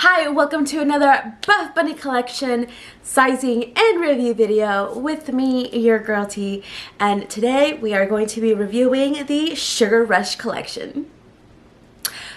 Hi, welcome to another Buffbunny collection sizing and review video with me, your girl T, and today we are going to be reviewing the Sugar Rush collection.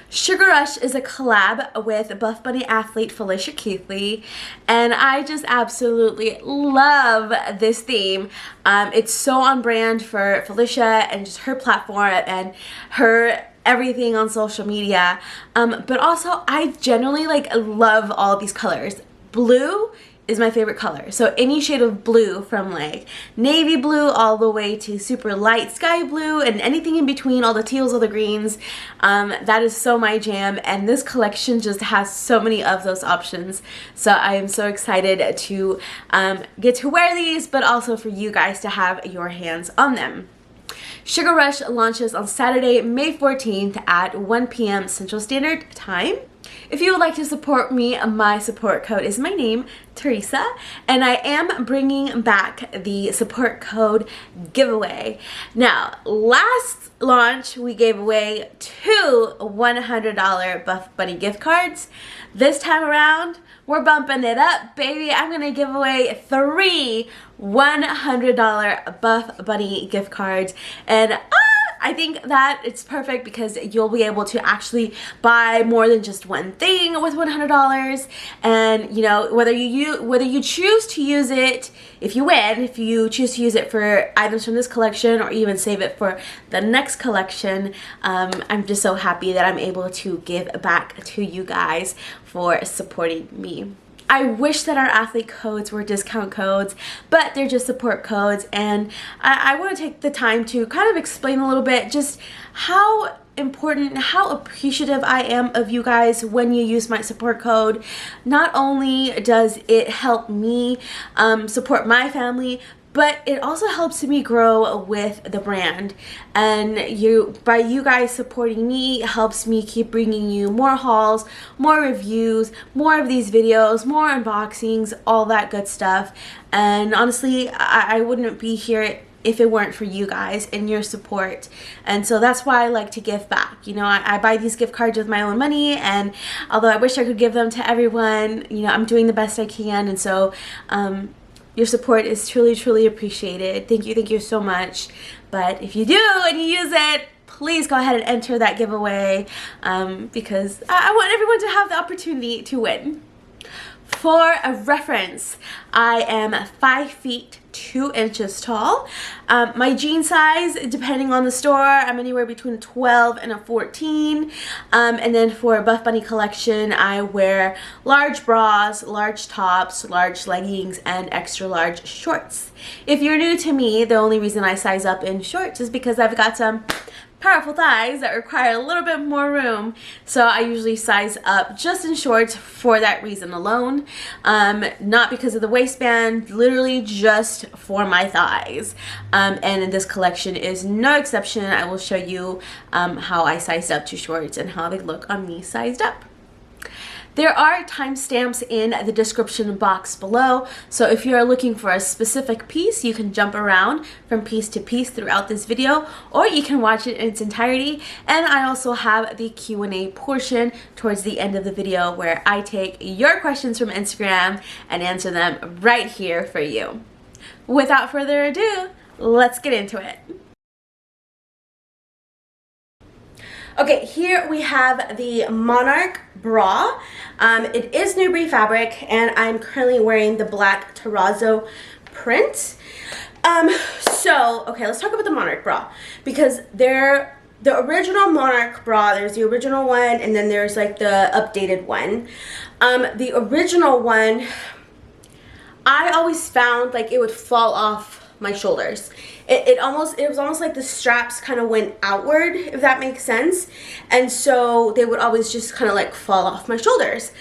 Sugar Rush is a collab with Buffbunny athlete Felicia Keithley, and I just absolutely love this theme. It's so on brand for Felicia and just her platform and her everything on social media, but also I generally love all of these colors. Blue is my favorite color, so any shade of blue from like navy blue all the way to super light sky blue and anything in between, all the teals, all the greens, that is so my jam, and this collection just has so many of those options. So I am so excited to get to wear these, but also for you guys to have your hands on them. Sugar Rush launches on Saturday, May 14th at 1 p.m. Central Standard Time. If you would like to support me, my support code is my name, Teresa, and I am bringing back the support code giveaway. Now, last launch we gave away 2 $100 Buffbunny gift cards. This time around, we're bumping it up, baby. I'm gonna give away 3 $100 Buffbunny gift cards, and I think that it's perfect because you'll be able to actually buy more than just one thing with $100, and you know, whether you choose to use it, if you win, if you choose to use it for items from this collection or even save it for the next collection, I'm just so happy that I'm able to give back to you guys for supporting me. I wish that our athlete codes were discount codes, but they're just support codes, and I want to take the time to kind of explain a little bit just how important, how appreciative I am of you guys when you use my support code. Not only does it help me support my family, but it also helps me grow with the brand, and by you guys supporting me helps me keep bringing you more hauls, more reviews, more of these videos, more unboxings, all that good stuff. And honestly, I wouldn't be here if it weren't for you guys and your support, and so that's why I like to give back. You know, I buy these gift cards with my own money, and although I wish I could give them to everyone, you know, I'm doing the best I can, and so your support is truly appreciated. Thank you so much. But if you do and you use it, please go ahead and enter that giveaway, because I want everyone to have the opportunity to win. For a reference, I am 5 feet 2 inches tall. My jean size, depending on the store, I'm anywhere between a 12 and a 14. And then for a Buffbunny collection, I wear large bras, large tops, large leggings, and extra large shorts. If you're new to me, the only reason I size up in shorts is because I've got some powerful thighs that require a little bit more room, so I usually size up just in shorts for that reason alone, not because of the waistband, literally just for my thighs. And this collection is no exception. I will show you how I sized up to shorts and how they look on me sized up. There are timestamps in the description box below, so if you're looking for a specific piece, you can jump around from piece to piece throughout this video, or you can watch it in its entirety. And I also have the Q&A portion towards the end of the video where I take your questions from Instagram and answer them right here for you. Without further ado, let's get into it. Okay, here we have the Monarch Bra. It is Newbury fabric, and I'm currently wearing the black Terrazzo print. Okay, let's talk about the Monarch Bra, because the original Monarch Bra, there's the original one, and then there's like the updated one. The original one, I always found like it would fall off my shoulders. It was almost like the straps kind of went outward, if that makes sense, and so they would always just kind of like fall off my shoulders.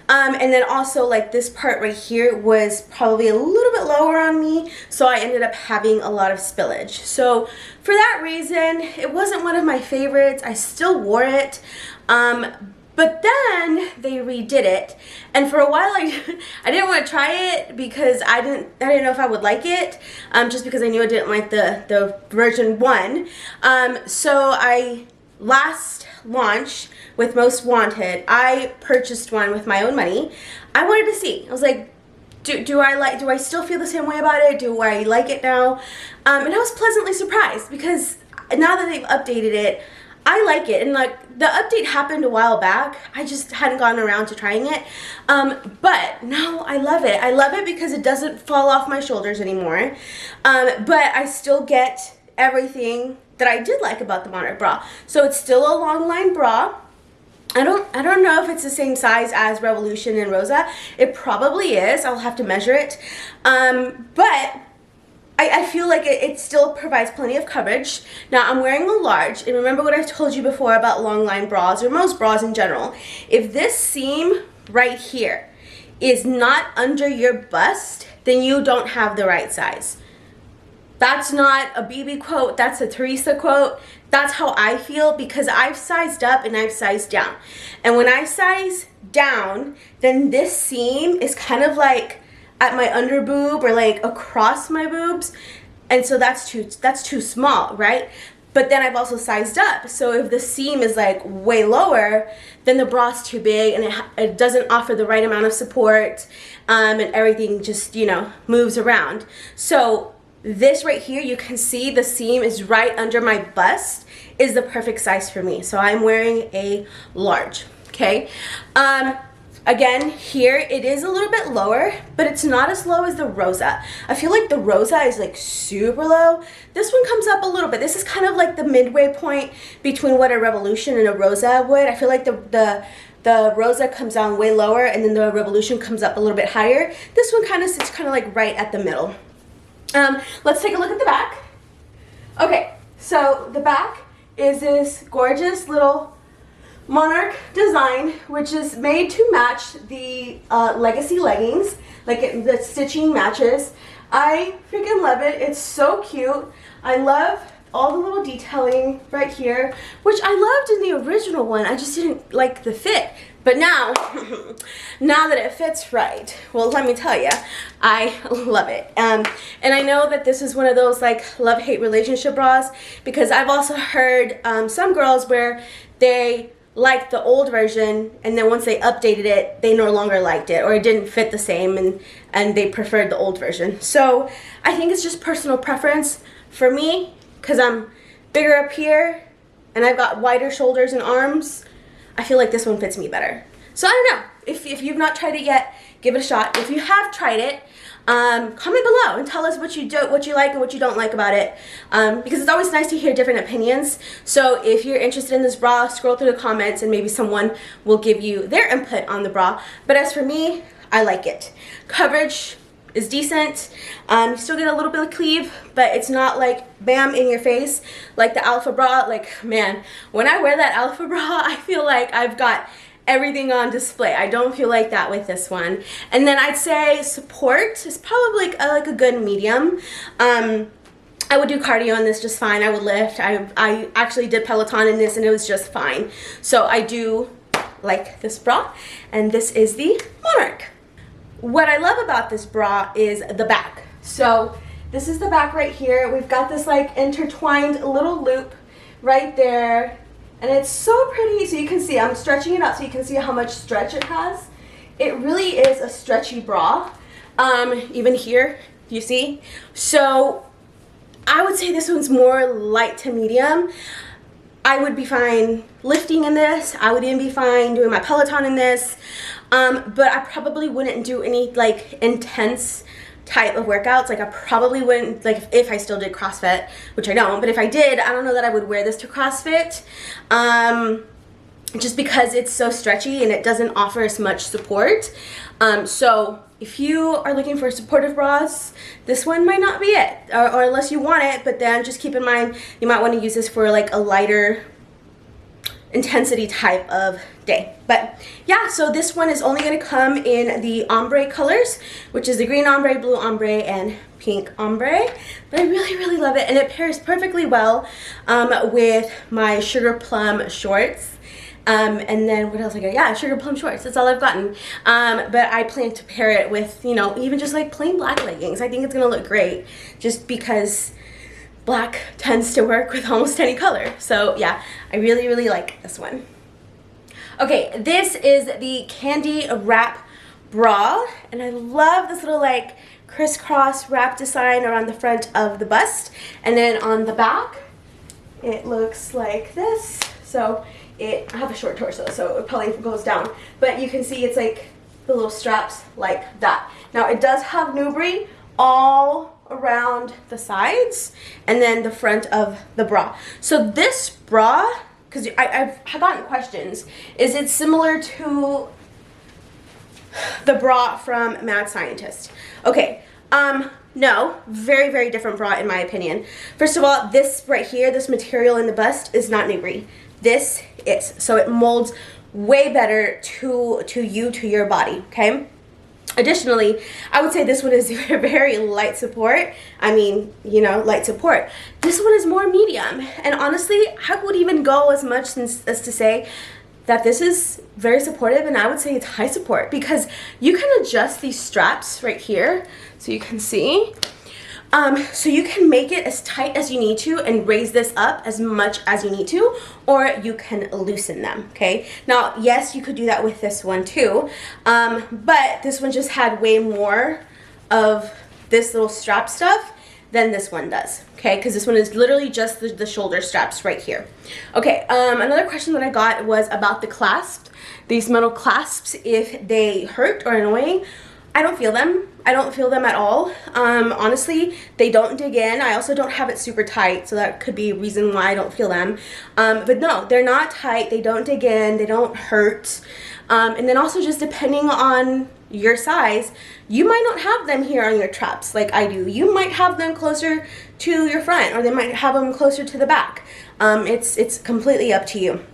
And then also like this part right here was probably a little bit lower on me, so I ended up having a lot of spillage. So for that reason, it wasn't one of my favorites. I still wore it, but then they redid it, and for a while I didn't want to try it because I didn't know if I would like it, just because I knew I didn't like the version 1. So I last launch with Most Wanted, I purchased one with my own money. I wanted to see. I was like, do I still feel the same way about it? Do I like it now? And I was pleasantly surprised because now that they've updated it, I like it. And like the update happened a while back. I just hadn't gotten around to trying it. But now I love it. I love it because it doesn't fall off my shoulders anymore. But I still get everything that I did like about the Monarch Bra. So it's still a long line bra. I don't know if it's the same size as Revolution and Rosa. It probably is. I'll have to measure it. But I feel like it still provides plenty of coverage. Now I'm wearing a large, and remember what I told you before about long line bras, or most bras in general. If this seam right here is not under your bust, then you don't have the right size. That's not a BB quote, that's a Teresa quote. That's how I feel, because I've sized up and I've sized down. And when I size down, then this seam is kind of like at my under boob or like across my boobs. And so that's too small, right? But then I've also sized up. So if the seam is like way lower, then the bra's too big and it doesn't offer the right amount of support, and everything just, you know, moves around. So this right here, you can see the seam is right under my bust, is the perfect size for me. So I'm wearing a large, okay? Again, here it is a little bit lower, but it's not as low as the Rosa. I feel like the Rosa is like super low. This one comes up a little bit. This is kind of like the midway point between what a Revolution and a Rosa would. I feel like the Rosa comes down way lower, and then the Revolution comes up a little bit higher. This one kind of sits kind of like right at the middle. Let's take a look at the back. Okay, so the back is this gorgeous little Monarch design, which is made to match the Legacy leggings. Like the stitching matches. I freaking love it. It's so cute. I love all the little detailing right here, which I loved in the original one. I just didn't like the fit. But now, now that it fits right, well, let me tell you, I love it. And I know that this is one of those like love-hate relationship bras, because I've also heard some girls where they liked the old version, and then once they updated it, they no longer liked it, or it didn't fit the same, and they preferred the old version. So I think it's just personal preference. For me, because I'm bigger up here and I've got wider shoulders and arms, I feel like this one fits me better. So I don't know. If you've not tried it yet, give it a shot. If you have tried it, comment below and tell us what you like and what you don't like about it, because it's always nice to hear different opinions. So if you're interested in this bra, scroll through the comments and maybe someone will give you their input on the bra. But as for me, I like it. Coverage is decent. You still get a little bit of cleave, but it's not like bam in your face like the Alpha Bra. Like, man, when I wear that Alpha Bra, I feel like I've got everything on display. I don't feel like that with this one. And then I'd say support is probably like a good medium. I would do cardio in this just fine. I would lift. I actually did Peloton in this and it was just fine. So I do like this bra, and this is the Monarch. What I love about this bra is the back. So this is the back right here. We've got this like intertwined little loop right there. And it's so pretty. So you can see, I'm stretching it out so you can see how much stretch it has. It really is a stretchy bra. Even here, you see? So I would say this one's more light to medium. I would be fine lifting in this. I would even be fine doing my Peloton in this. But I probably wouldn't do any like intense type of workouts. Like I probably wouldn't, like if I still did CrossFit, which I don't, but if I did, I don't know that I would wear this to CrossFit. Just because it's so stretchy and it doesn't offer as much support. So if you are looking for supportive bras, this one might not be it, or unless you want it, but then just keep in mind, you might want to use this for like a lighter intensity type of day. But yeah, so this one is only going to come in the ombre colors, which is the green ombre, blue ombre, and pink ombre. But I really love it, and it pairs perfectly well with my sugar plum shorts. And then what else I got? Yeah, sugar plum shorts. That's all I've gotten. But I plan to pair it with, you know, even just like plain black leggings. I think it's gonna look great, just because black tends to work with almost any color. So yeah, I really, really like this one. Okay, this is the Candy Wrap Bra, and I love this little like crisscross wrap design around the front of the bust, and then on the back it looks like this. So I have a short torso, so it probably goes down, but you can see it's like the little straps like that. Now it does have Nubri all around the sides and then the front of the bra. So this bra, because I've gotten questions, is it similar to the bra from Mad Scientist? Okay, no, very, very different bra in my opinion. First of all, this right here, this material in the bust is not Nubri. This is, so it molds way better to your body, okay? Additionally, I would say this one is very light support. I mean, you know, light support. This one is more medium, and honestly, I would even go as much as to say that this is very supportive, and I would say it's high support because you can adjust these straps right here, so you can see. So you can make it as tight as you need to and raise this up as much as you need to, or you can loosen them, okay? Now, yes, you could do that with this one too, but this one just had way more of this little strap stuff than this one does, okay? Because this one is literally just the shoulder straps right here. Okay, another question that I got was about the clasps. These metal clasps, if they hurt or annoying. I don't feel them. I don't feel them at all. Honestly, they don't dig in. I also don't have it super tight, so that could be a reason why I don't feel them. But no, they're not tight. They don't dig in. They don't hurt. And then also just depending on your size, you might not have them here on your traps like I do. You might have them closer to your front, or they might have them closer to the back. It's completely up to you.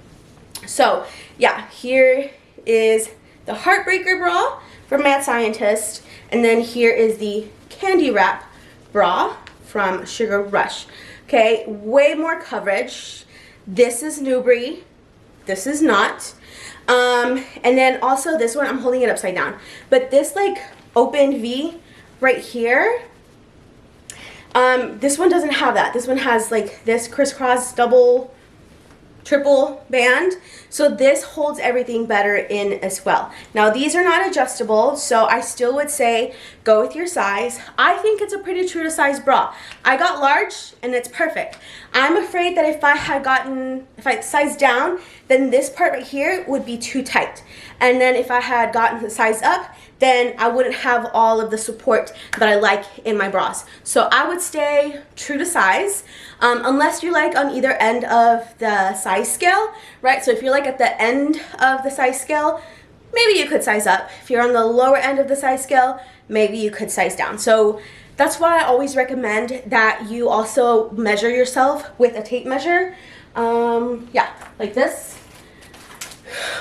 So yeah, here is the Heartbreaker Bra from Mad Scientist, and then here is the Candy Wrap Bra from Sugar Rush. Okay, way more coverage. This is Nubri, this is not. And then also this one, I'm holding it upside down, but this like open V right here, this one doesn't have that. This one has like this crisscross double triple band, so this holds everything better in as well. Now these are not adjustable, so I still would say go with your size. I think it's a pretty true to size bra. I got large and it's perfect. I'm afraid that if I sized down, then this part right here would be too tight, and then if I had gotten the size up, then I wouldn't have all of the support that I like in my bras. So I would stay true to size, unless you're like on either end of the size scale, right? So if you're like at the end of the size scale, maybe you could size up. If you're on the lower end of the size scale, maybe you could size down. So that's why I always recommend that you also measure yourself with a tape measure. Yeah, like this,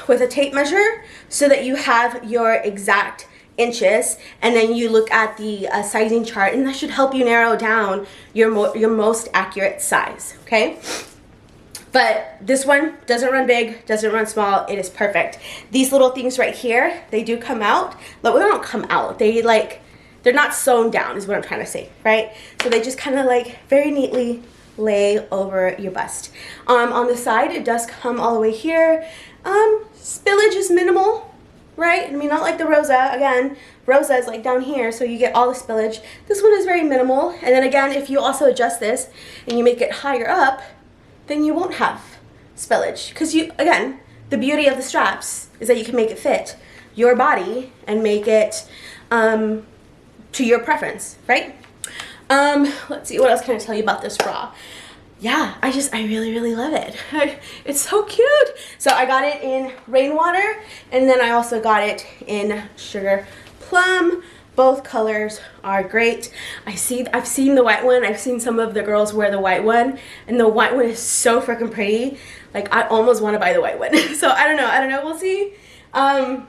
with a tape measure, so that you have your exact inches, and then you look at the sizing chart, and that should help you narrow down your most accurate size, okay? But this one doesn't run big, doesn't run small, it is perfect. These little things right here, they do come out, but they don't come out, they're not sewn down is what I'm trying to say, right? So they just kind of like very neatly lay over your bust. On the side, it does come all the way here. Spillage is minimal, right? I mean, not like the Rosa. Again, Rosa is like down here, so you get all the spillage. This one is very minimal. And then again, if you also adjust this and you make it higher up, then you won't have spillage. Because again, the beauty of the straps is that you can make it fit your body and make it to your preference, right? Let's see, what else can I tell you about this bra? Yeah, I really, really love it. It's so cute. So I got it in Rainwater, and then I also got it in Sugar Plum. Both colors are great. I've seen the white one. I've seen some of the girls wear the white one, and the white one is so freaking pretty. Like, I almost want to buy the white one. So I don't know, we'll see. But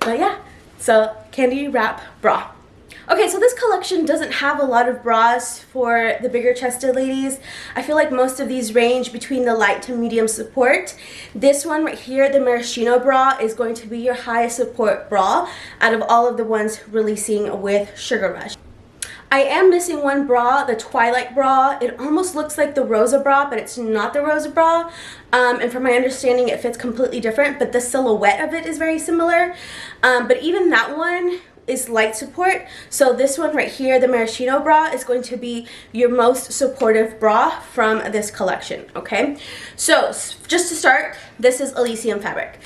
yeah, so Candy Wrap Bra. Okay, so this collection doesn't have a lot of bras for the bigger chested ladies. I feel like most of these range between the light to medium support. This one right here, the Maraschino Bra, is going to be your highest support bra out of all of the ones releasing with Sugar Rush. I am missing one bra, the Twilight bra. It almost looks like the Rosa bra, but it's not the Rosa bra. And from my understanding, it fits completely different, but the silhouette of it is very similar. But even that one is light support. So this one right here, the Maraschino bra, is going to be your most supportive bra from this collection, okay? So just to start, this is Elysium fabric.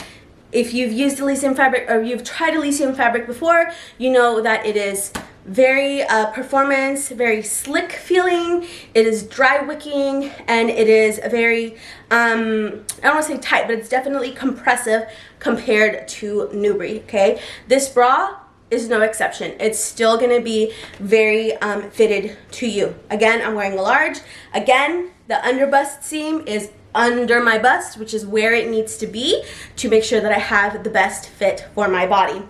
If you've used Elysium fabric or you've tried Elysium fabric before, you know that it is very performance, very slick feeling. It is dry wicking, and it is very, I don't want to say tight, but it's definitely compressive compared to Nubri, okay? This bra is no exception. It's still gonna be very fitted to you. Again, I'm wearing a large. Again, the under bust seam is under my bust, which is where it needs to be to make sure that I have the best fit for my body.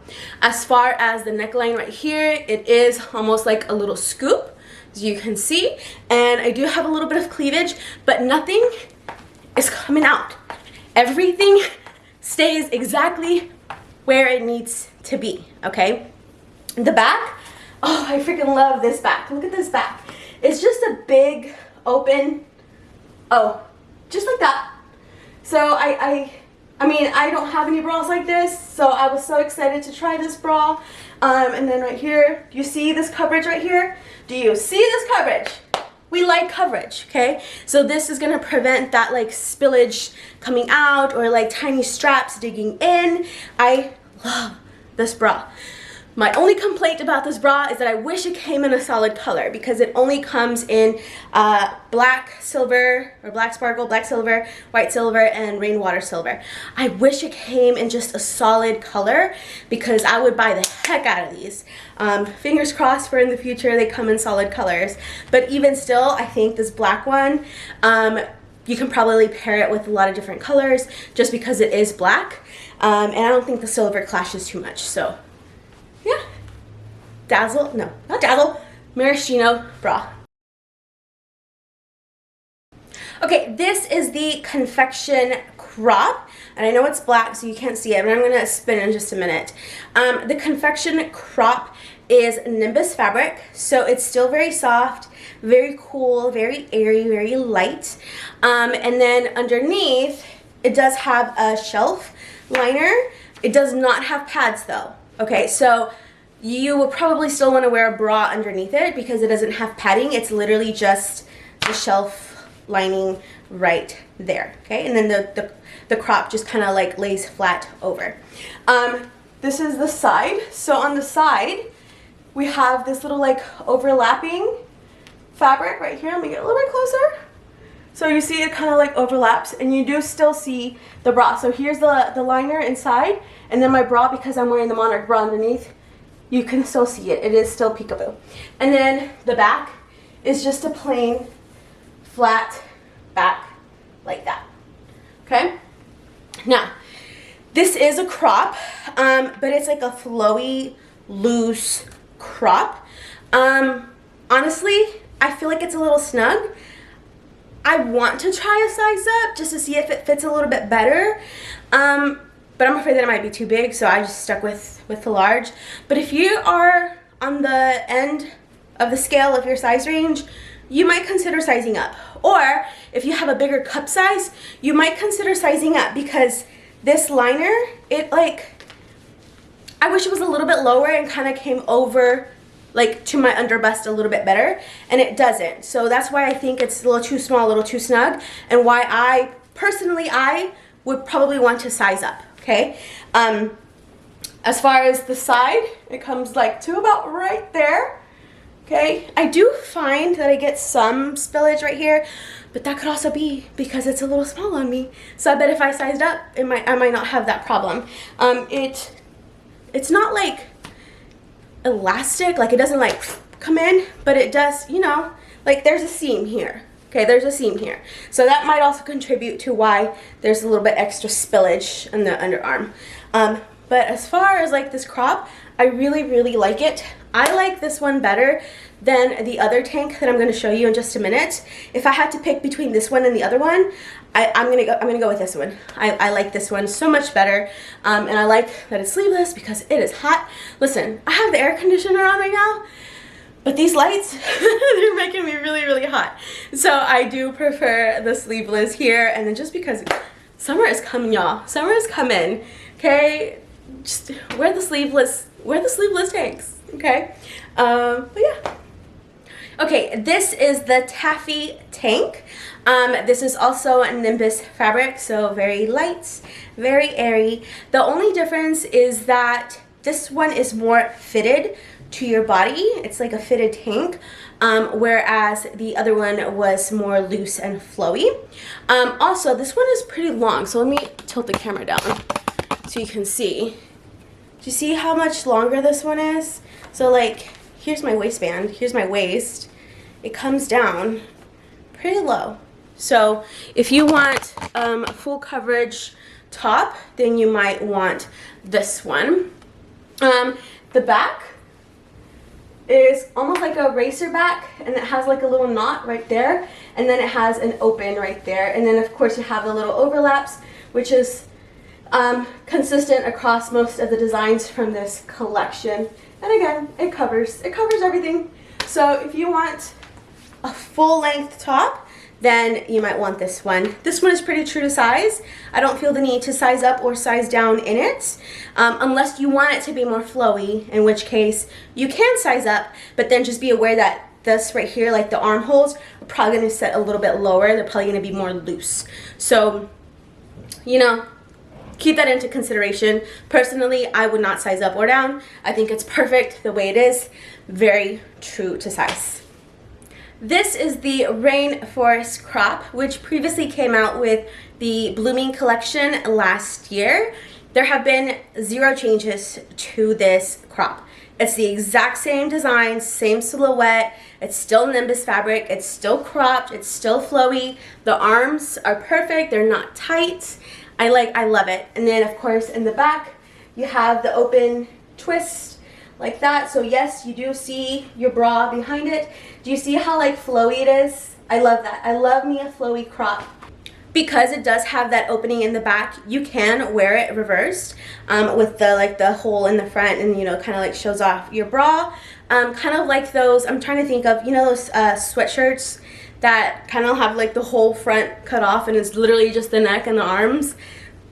As far as the neckline right here, it is almost like a little scoop, as you can see, and I do have a little bit of cleavage, but nothing is coming out. Everything stays exactly where it needs to be, okay? The back, oh, I freaking love this back. Look at this back. It's just a big open, oh, just like that. So I mean, I don't have any bras like this, so I was so excited to try this bra. And then right here, you see this coverage right here? Do you see this coverage? We like coverage, okay? So this is gonna prevent that like spillage coming out or like tiny straps digging in. I love this bra. My only complaint about this bra is that I wish it came in a solid color, because it only comes in black, silver, or black sparkle, black silver, white silver, and rainwater silver. I wish it came in just a solid color, because I would buy the heck out of these. Fingers crossed for in the future they come in solid colors. But even still, I think this black one, you can probably pair it with a lot of different colors just because it is black. And I don't think the silver clashes too much, so yeah. Dazzle, no, not Dazzle, Maraschino Bra. Okay, this is the Confection Crop, and I know it's black so you can't see it, but I'm gonna spin in just a minute. The Confection Crop is Nimbus fabric, so it's still very soft, very cool, very airy, very light. And then underneath, it does have a shelf liner. It does not have pads though. Okay, so you will probably still want to wear a bra underneath it because it doesn't have padding. It's literally just the shelf lining right there. Okay, and then the crop just kind of like lays flat over. This is the side. So on the side, we have this little like overlapping fabric right here. Let me get a little bit closer. So you see it kind of like overlaps, and you do still see the bra. So here's the liner inside, and then my bra, because I'm wearing the Monarch Bra underneath, you can still see it. It is still peekaboo. And then the back is just a plain flat back like that. Okay? Now, this is a crop, but it's like a flowy, loose crop. Honestly, I feel like it's a little snug. I want to try a size up just to see if it fits a little bit better, but I'm afraid that it might be too big, so I just stuck with the large. But if you are on the end of the scale of your size range, you might consider sizing up. Or if you have a bigger cup size, you might consider sizing up, because this liner, it like, I wish it was a little bit lower and kind of came over like to my under bust a little bit better, and it doesn't. So that's why I think it's a little too small, a little too snug, and why I personally, I would probably want to size up, okay? As far as the side, it comes like to about right there, okay? I do find that I get some spillage right here, but that could also be because it's a little small on me. So I bet if I sized up, I might not have that problem. It's not like elastic, like it doesn't like come in, but it does, you know, like there's a seam here. Okay, there's a seam here. So that might also contribute to why there's a little bit extra spillage in the underarm. But as far as like this crop, I really, really like it. I like this one better than the other tank that I'm going to show you in just a minute. If I had to pick between this one and the other one, I'm gonna go with this one. I like this one so much better, and I like that it's sleeveless because it is hot. Listen, I have the air conditioner on right now, But these lights, they're making me really, really hot. So I do prefer the sleeveless here. And then just because summer is coming, y'all. Summer is coming, okay? Just wear the sleeveless tanks, okay? But yeah. Okay, this is the Taffy Tank. This is also a Nimbus fabric, so very light, very airy. The only difference is that this one is more fitted to your body. It's like a fitted tank, whereas the other one was more loose and flowy. Also, this one is pretty long, so let me tilt the camera down so you can see. Do you see how much longer this one is? So like, here's my waistband, here's my waist. It comes down pretty low. So if you want a full coverage top, then you might want this one. The back is almost like a racer back, and it has like a little knot right there, and then it has an open right there, and then of course you have the little overlaps, which is consistent across most of the designs from this collection. And again, it covers everything. So if you want a full length top, then you might want this one. This one is pretty true to size. I don't feel the need to size up or size down in it, unless you want it to be more flowy, in which case you can size up, but then just be aware that this right here, like the armholes, are probably gonna set a little bit lower. They're probably gonna be more loose. So, you know, keep that into consideration. Personally, I would not size up or down. I think it's perfect the way it is. Very true to size. This is the Rainforest Crop, which previously came out with the Blooming collection last year. There have been 0 changes to this crop. It's the exact same design, same silhouette. It's still Nimbus fabric. It's still cropped. It's still flowy. The arms are perfect. They're not tight. I love it. And then of course in the back, you have the open twist like that. So yes, you do see your bra behind it. Do you see how like flowy it is? I love that. I love me a flowy crop. Because it does have that opening in the back, you can wear it reversed with the hole in the front, and you know, kind of like shows off your bra. Kind of like those, I'm trying to think of, you know, those sweatshirts that kind of have like the whole front cut off and it's literally just the neck and the arms.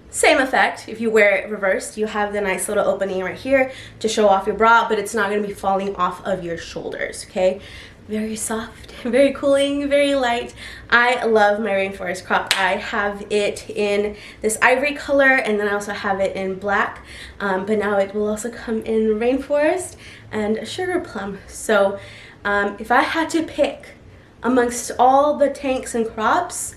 Same effect. If you wear it reversed, you have the nice little opening right here to show off your bra, but it's not going to be falling off of your shoulders, okay? Very soft, very cooling, very light. I love my Rainforest Crop. I have it in this ivory color, and then I also have it in black, but now it will also come in Rainforest and Sugar Plum. So if I had to pick amongst all the tanks and crops,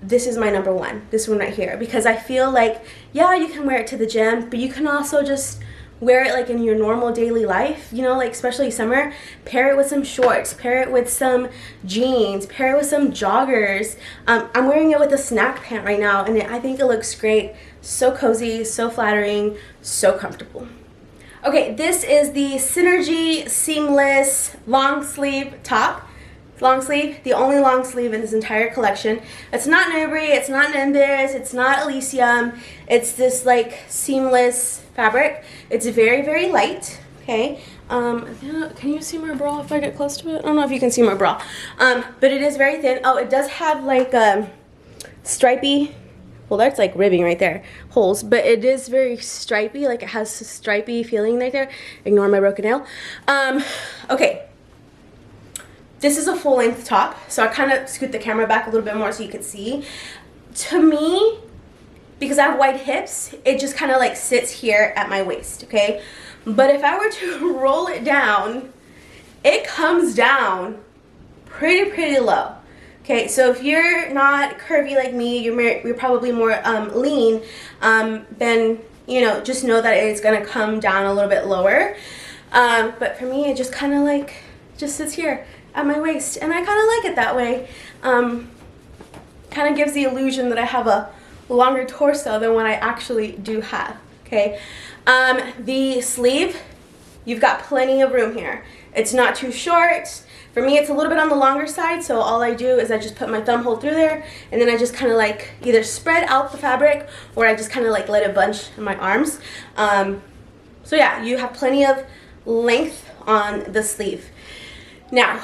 this is my number one, this one right here, because I feel like, yeah, you can wear it to the gym, but you can also just wear it like in your normal daily life, you know, like especially summer. Pair it with some shorts, pair it with some jeans, pair it with some joggers. I'm wearing it with a snack pant right now, and I think it looks great. So cozy, so flattering, so comfortable. Okay, this is the Synergy Seamless long sleeve top. Long sleeve, the only long sleeve in this entire collection. It's not Nubri, it's not Nimbus, it's not Elysium. It's this like seamless fabric. It's very, very light, okay? Can you see my bra if I get close to it? I don't know if you can see my bra. But it is very thin. Oh, it does have like stripy, well that's like ribbing right there, holes, but it is very stripy, like it has a stripy feeling right there. Ignore my broken nail. Okay. This is a full length top, so I kind of scoot the camera back a little bit more so you can see. To me, because I have wide hips, it just kind of like sits here at my waist, okay? But if I were to roll it down, it comes down pretty low. Okay, so if you're not curvy like me, you're probably more lean, then, you know, just know that it's gonna come down a little bit lower. But for me, it just kind of like, just sits here at my waist, and I kind of like it that way. Kind of gives the illusion that I have a longer torso than what I actually do have, okay? The sleeve, you've got plenty of room here. It's not too short. For me, it's a little bit on the longer side, so all I do is I just put my thumb hole through there, and then I just kind of like either spread out the fabric, or I just kind of like let it bunch in my arms. So yeah, you have plenty of length on the sleeve. Now,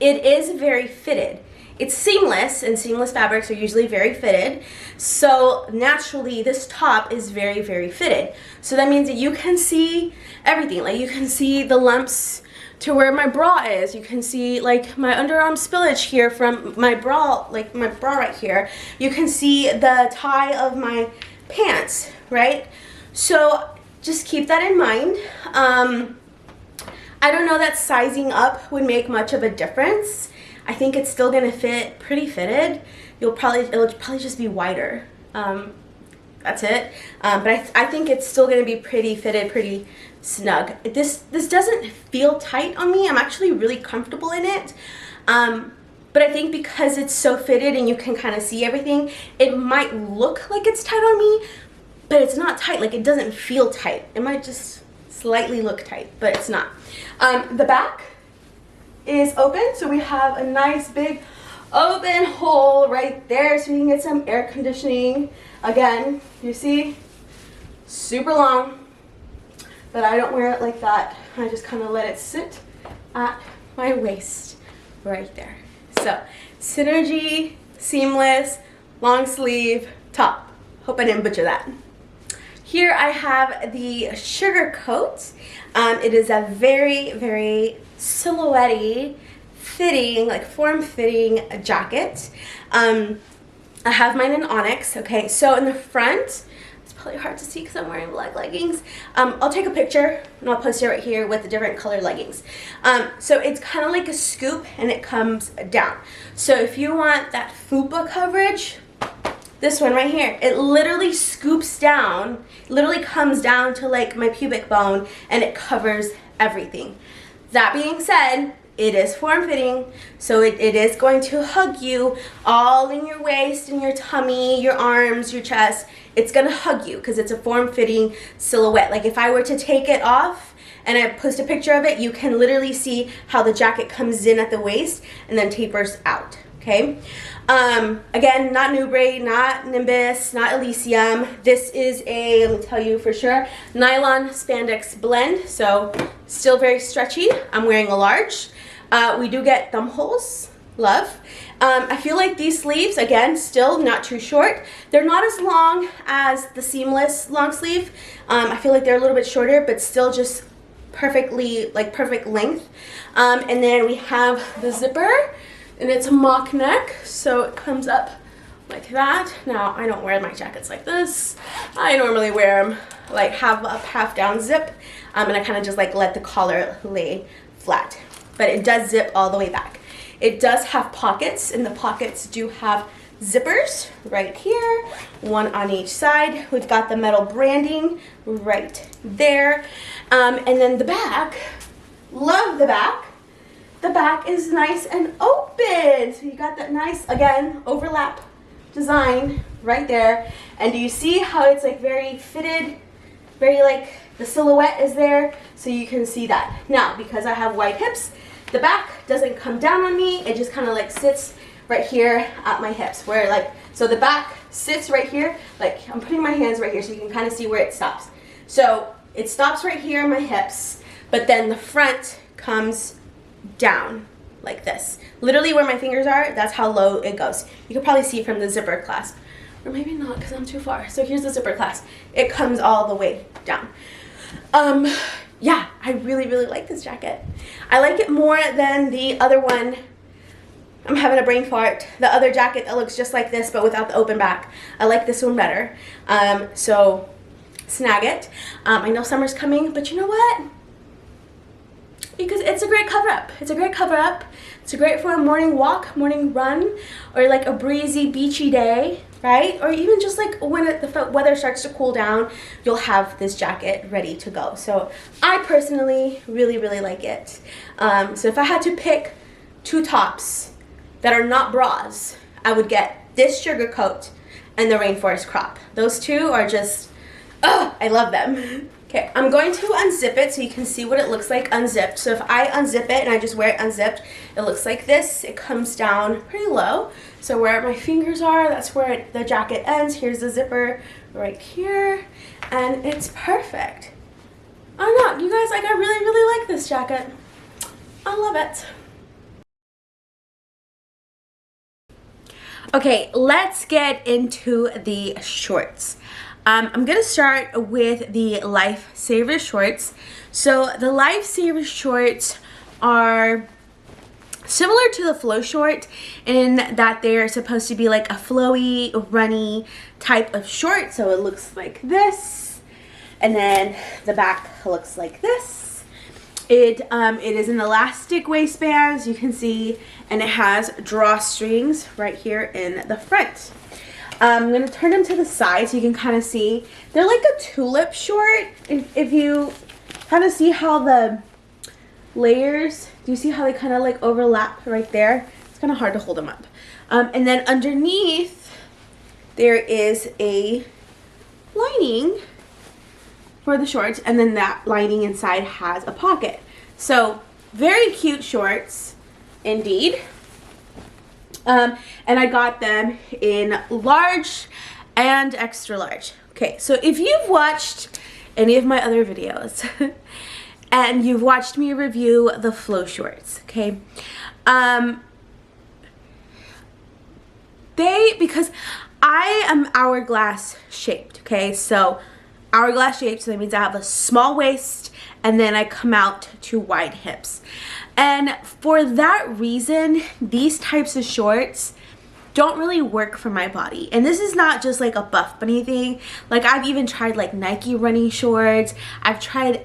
it is very fitted. It's seamless, and seamless fabrics are usually very fitted. So naturally, this top is very, very fitted. So that means that you can see everything. Like you can see the lumps to where my bra is. You can see like my underarm spillage here from my bra, like my bra right here. You can see the tie of my pants, right? So just keep that in mind. I don't know that sizing up would make much of a difference. I think it's still gonna fit pretty fitted. It'll probably just be wider. That's it. But I think it's still gonna be pretty fitted, pretty snug. This doesn't feel tight on me. I'm actually really comfortable in it. But I think because it's so fitted and you can kind of see everything, it might look like it's tight on me, but it's not tight. Like it doesn't feel tight. It might just slightly look tight, but it's not. The back is open, so we have a nice big open hole right there so we can get some air conditioning. Again, you see, super long, but I don't wear it like that. I just kind of let it sit at my waist right there. So Synergy, seamless, long sleeve top. Hope I didn't butcher that. Here I have the Sugar Coat. It is a very, very silhouette-y fitting, like form-fitting jacket. I have mine in onyx. Okay, so in the front, it's probably hard to see because I'm wearing black leggings. I'll take a picture and I'll post it right here with the different color leggings. So it's kind of like a scoop and it comes down. So if you want that fupa coverage, this one right here, it literally scoops down, literally comes down to like my pubic bone, and it covers everything. That being said, it is form-fitting, so it is going to hug you all in your waist, in your tummy, your arms, your chest. It's gonna hug you because it's a form-fitting silhouette. Like if I were to take it off and I post a picture of it, you can literally see how the jacket comes in at the waist and then tapers out. Okay, again, not Nubray, not Nimbus, not Elysium. This is a, let me tell you for sure, nylon spandex blend, so still very stretchy. I'm wearing a large. We do get thumb holes, love. I feel like these sleeves, again, still not too short. They're not as long as the seamless long sleeve. I feel like they're a little bit shorter, but still just perfectly, like perfect length. And then we have the zipper. And it's a mock neck, so it comes up like that. Now, I don't wear my jackets like this. I normally wear them like half up, half down zip. And I kind of just like let the collar lay flat. But it does zip all the way back. It does have pockets, and the pockets do have zippers right here, one on each side. We've got the metal branding right there. And then the back, love the back. The back is nice and open. So you got that nice, again, overlap design right there. And do you see how it's like very fitted, very like the silhouette is there, so you can see that. Now, because I have wide hips, the back doesn't come down on me. It just kind of like sits right here at my hips, where like, so the back sits right here. Like I'm putting my hands right here so you can kind of see where it stops. So it stops right here in my hips, but then the front comes down like this. Literally where my fingers are, that's how low it goes. You can probably see from the zipper clasp, or maybe not because I'm too far. So here's the zipper clasp. It comes all the way down. Yeah, I really, really like this jacket. I like it more than the other one. I'm having a brain fart. The other jacket that looks just like this but without the open back. I like this one better. So snag it. I know summer's coming, but you know what? Because it's a great cover up. It's a great cover up. It's great for a morning walk, morning run, or like a breezy, beachy day, right? Or even just like when the weather starts to cool down, you'll have this jacket ready to go. So I personally really, really like it. So if I had to pick two tops that are not bras, I would get this Sugar Coat and the Rainforest Crop. Those two are just, I love them. Okay, I'm going to unzip it so you can see what it looks like unzipped. So if I unzip it and I just wear it unzipped, it looks like this. It comes down pretty low. So where my fingers are, that's where the jacket ends. Here's the zipper right here, and it's perfect. I don't know, you guys, like I really, really like this jacket. I I love it. Okay, let's get into the shorts. I'm gonna start with the Lifesaver shorts. So the Lifesaver shorts are similar to the flow short in that they're supposed to be like a flowy, runny type of short. So it looks like this, and then the back looks like this. It is an elastic waistband, as you can see, and it has drawstrings right here in the front. I'm gonna turn them to the side so you can kind of see. They're like a tulip short. If you kind of see how the layers, do you see how they kind of like overlap right there? It's kind of hard to hold them up. And then underneath there is a lining for the shorts, and then that lining inside has a pocket. So very cute shorts indeed. And I got them in large and extra large. Okay, so if you've watched any of my other videos and you've watched me review the flow shorts, okay, because I am hourglass shaped, okay, so hourglass shaped, so that means I have a small waist and then I come out to wide hips. And for that reason, these types of shorts don't really work for my body. And this is not just like a Buffbunny thing. Like I've even tried like Nike running shorts. I've tried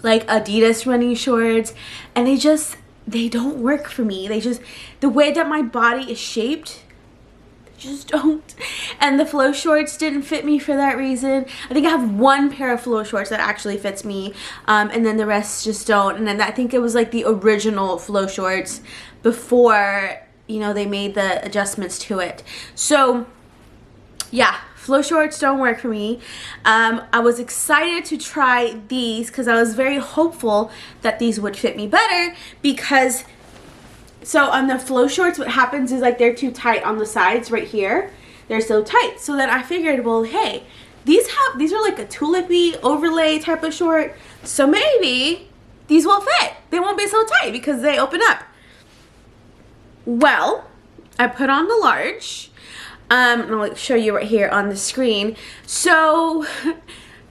like Adidas running shorts, and they don't work for me. The way that my body is shaped, just don't. And the flow shorts didn't fit me for that reason. I think I have one pair of flow shorts that actually fits me, and then the rest just don't. And then I think it was like the original flow shorts before, you know, they made the adjustments to it. So yeah, flow shorts don't work for me. I was excited to try these because I was very hopeful that these would fit me better, because so on the flow shorts, what happens is like they're too tight on the sides right here. They're so tight. So then I figured, well, hey, these are like a tulipy overlay type of short. So maybe these will fit. They won't be so tight because they open up. Well, I put on the large. And I'll show you right here on the screen. So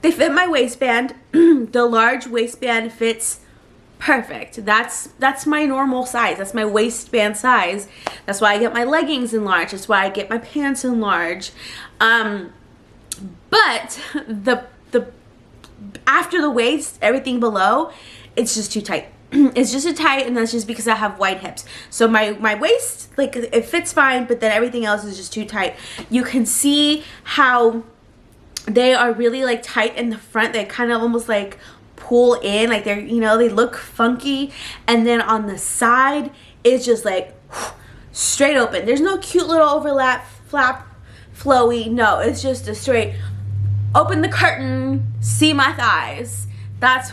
they fit my waistband. The large waistband fits perfect. That's my normal size. That's my waistband size. That's why I get my leggings in large. That's why I get my pants in large. But the after the waist, everything below, it's just too tight. It's just too tight, and that's just because I have wide hips. So my waist, like, it fits fine, but then everything else is just too tight. You can see how they are really like tight in the front. They kind of almost like pull in, like they're, you know, they look funky, and then on the side it's just like straight open. There's no cute little overlap, flap, flowy. No, it's just a straight open the curtain, see my thighs. That's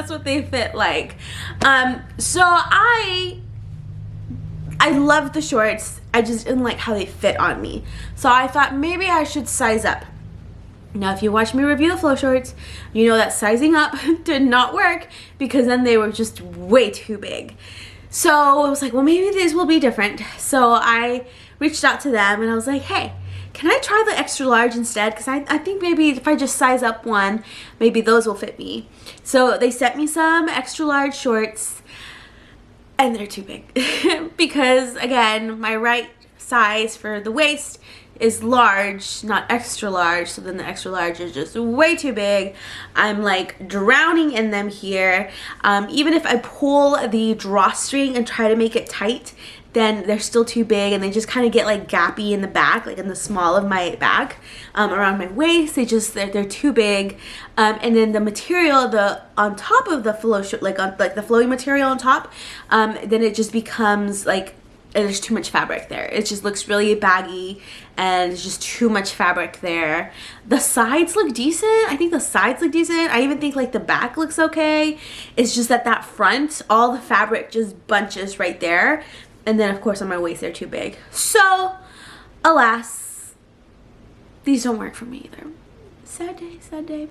what they fit like. So I love the shorts. I just didn't like how they fit on me. So I thought maybe I should size up. Now, if you watch me review the flow shorts, you know that sizing up did not work, because then they were just way too big. So I was like, well, maybe these will be different. So I reached out to them and I was like, hey, can I try the extra large instead? Because I think maybe if I just size up one, maybe those will fit me. So they sent me some extra large shorts, and they're too big. Because again, my right size for the waist is large, not extra large. So then the extra large is just way too big. I'm like drowning in them here. Even if I pull the drawstring and try to make it tight, then they're still too big, and they just kind of get like gappy in the back, like in the small of my back, around my waist. They're too big. And then the material, on top of the flow shirt, like the flowy material on top, then it just becomes like, there's too much fabric there. It just looks really baggy, and it's just too much fabric there. The sides look decent. I think the sides look decent. I even think like the back looks okay. It's just that front, all the fabric just bunches right there. And then of course on my waist they're too big. So alas, these don't work for me either. Sad day, sad day.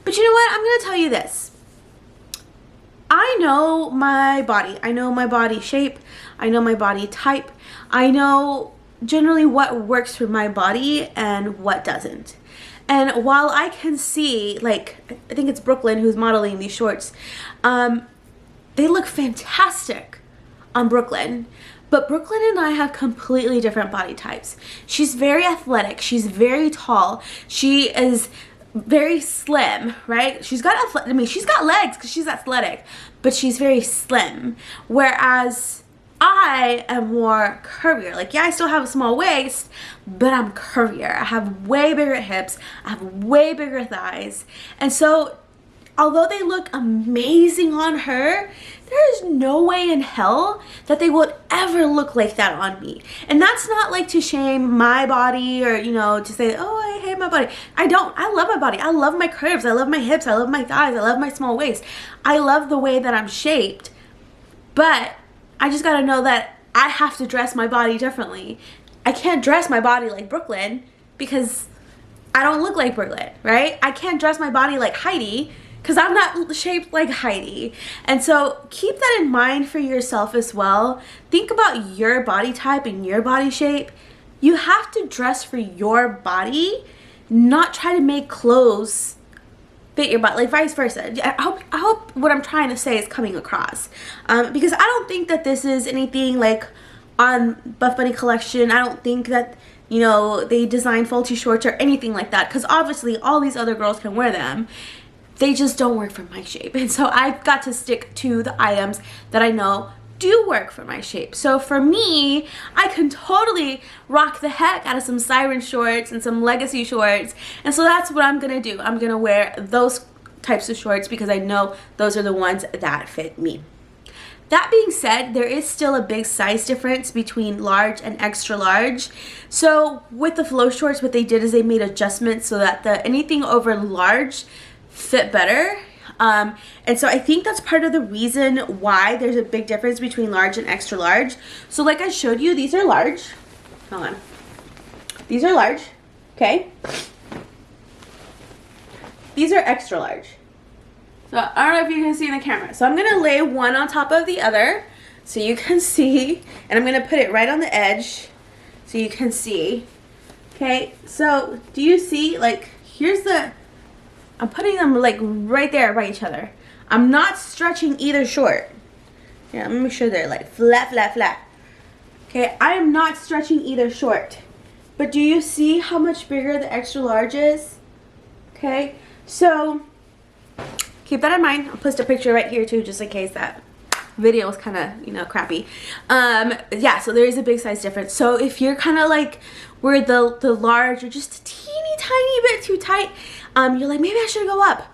But you know what? I'm gonna tell you this. I know my body. I know my body shape. I know my body type. I know generally what works for my body and what doesn't. And while I can see, like, I think it's Brooklyn who's modeling these shorts, they look fantastic on Brooklyn. But Brooklyn and I have completely different body types. She's very athletic. She's very tall. She is very slim, right? She's got she's got legs because she's athletic, but she's very slim. Whereas I am more curvier. Like, yeah, I still have a small waist, but I'm curvier. I have way bigger hips. I have way bigger thighs. And so, although they look amazing on her, there is no way in hell that they would ever look like that on me. And that's not like to shame my body or, you know, to say, oh, I hate my body. I don't. I love my body. I love my curves. I love my hips. I love my thighs. I love my small waist. I love the way that I'm shaped. But I just gotta know that I have to dress my body differently. I can't dress my body like Brooklyn because I don't look like Brooklyn, right? I can't dress my body like Heidi because I'm not shaped like Heidi. And so keep that in mind for yourself as well. Think about your body type and your body shape. You have to dress for your body, not try to make clothes fit your body, like vice versa. I hope what I'm trying to say is coming across. Because I don't think that this is anything like on Buffbunny collection. I don't think that, you know, they design faulty shorts or anything like that, because obviously all these other girls can wear them. They just don't work for my shape. And so I've got to stick to the items that I know do work for my shape. So for me, I can totally rock the heck out of some Siren shorts and some Legacy shorts. And so that's what I'm gonna do. I'm gonna wear those types of shorts because I know those are the ones that fit me. That being said, there is still a big size difference between large and extra large. So with the flow shorts, what they did is they made adjustments so that anything over large fit better. And so I think that's part of the reason why there's a big difference between large and extra large. So like I showed you, these are large. Hold on. These are large, okay? These are extra large. So I don't know if you can see in the camera. So I'm gonna lay one on top of the other so you can see, and I'm gonna put it right on the edge so you can see. Okay, so do you see, like, I'm putting them like right there by each other. I'm not stretching either short. Yeah, let me make sure they're like flat, flat, flat. Okay, I am not stretching either short. But do you see how much bigger the extra large is? Okay, so keep that in mind. I'll post a picture right here too, just in case that video was kind of, you know, crappy. Yeah, so there is a big size difference. So if you're kind of like where the large are just a teeny tiny bit too tight, you're like, maybe I should go up.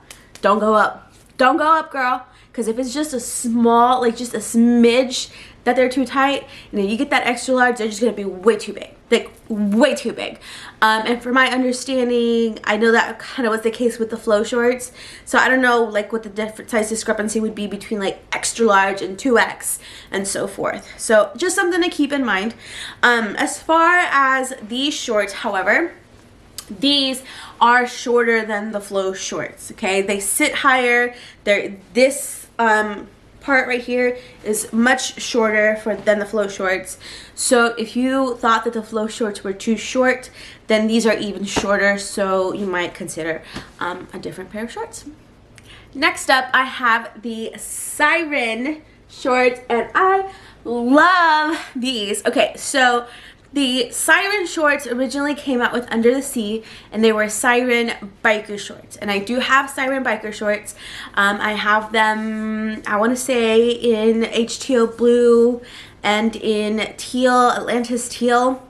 Don't go up. Don't go up, girl. Because if it's just a small, like just a smidge that they're too tight, and then you get that extra large, they're just going to be way too big. Like, way too big. And from my understanding, I know that kind of was the case with the flow shorts. So I don't know, like, what the different size discrepancy would be between, like, extra large and 2X and so forth. So just something to keep in mind. As far as these shorts, however, these are shorter than the flow shorts, okay? They sit higher. This part right here is much shorter than the flow shorts. So if you thought that the flow shorts were too short, then these are even shorter, so you might consider a different pair of shorts. Next up, I have the Siren shorts, and I love these. Okay, so the Siren shorts originally came out with Under the Sea, and they were Siren biker shorts. And I do have Siren biker shorts. I have them, I want to say, in HTO blue and in teal, Atlantis teal.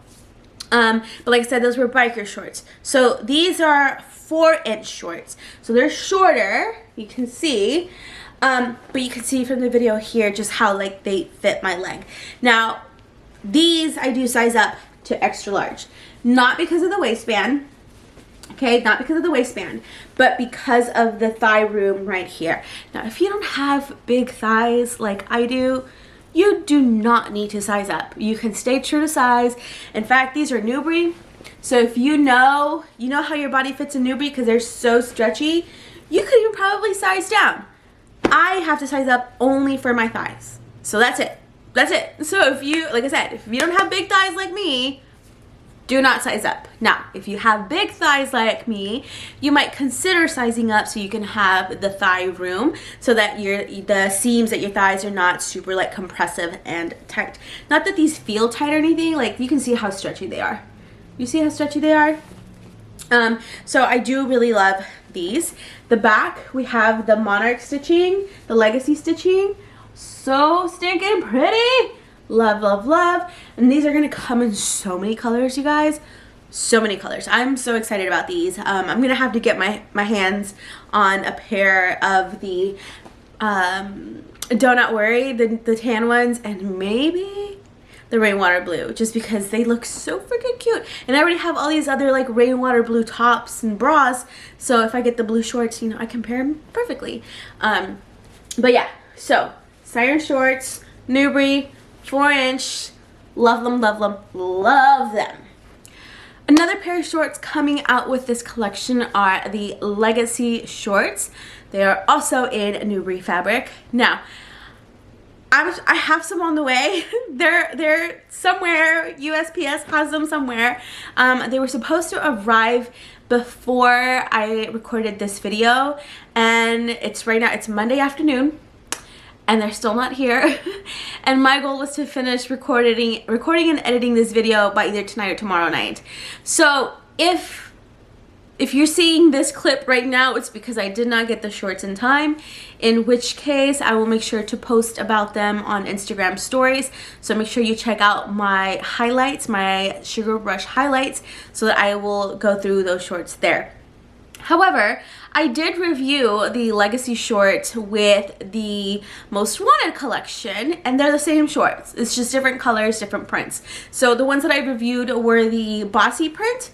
But like I said, those were biker shorts. So these are 4-inch shorts. So they're shorter, you can see. But you can see from the video here just how, like, they fit my leg. Now, these I do size up to extra large, not because of the waistband, okay, not because of the waistband, but because of the thigh room right here. Now, if you don't have big thighs like I do, you do not need to size up. You can stay true to size. In fact, these are Newbury, so if you know how your body fits in Newbury because they're so stretchy, you could even probably size down. I have to size up only for my thighs. So that's it. That's it. So if you, like I said, if you don't have big thighs like me, do not size up. Now, if you have big thighs like me, you might consider sizing up so you can have the thigh room so that the seams at your thighs are not super like compressive and tight. Not that these feel tight or anything, like you can see how stretchy they are. You see how stretchy they are? So I do really love these. The back, we have the Monarch stitching, the legacy stitching. So stinking pretty. Love, love, love. And these are gonna come in so many colors, you guys. So many colors. I'm so excited about these. I'm gonna have to get my hands on a pair of the Do Not Worry, the tan ones, and maybe the rainwater blue, just because they look so freaking cute. And I already have all these other like rainwater blue tops and bras, so if I get the blue shorts, you know, I can pair them perfectly. But yeah, so Siren shorts, Newbury, 4-inch, love them, love them, love them. Another pair of shorts coming out with this collection are the Legacy shorts. They are also in Newbury fabric. Now, I have some on the way. They're somewhere. USPS has them somewhere. They were supposed to arrive before I recorded this video, and it's right now, it's Monday afternoon, and they're still not here. And my goal was to finish recording and editing this video by either tonight or tomorrow night. So if you're seeing this clip right now, it's because I did not get the shorts in time, in which case I will make sure to post about them on Instagram stories. So make sure you check out my highlights, my Sugar Rush highlights, so that I will go through those shorts there. However, I did review the Legacy shorts with the Most Wanted collection, and they're the same shorts. It's just different colors, different prints. So the ones that I reviewed were the Bossy print.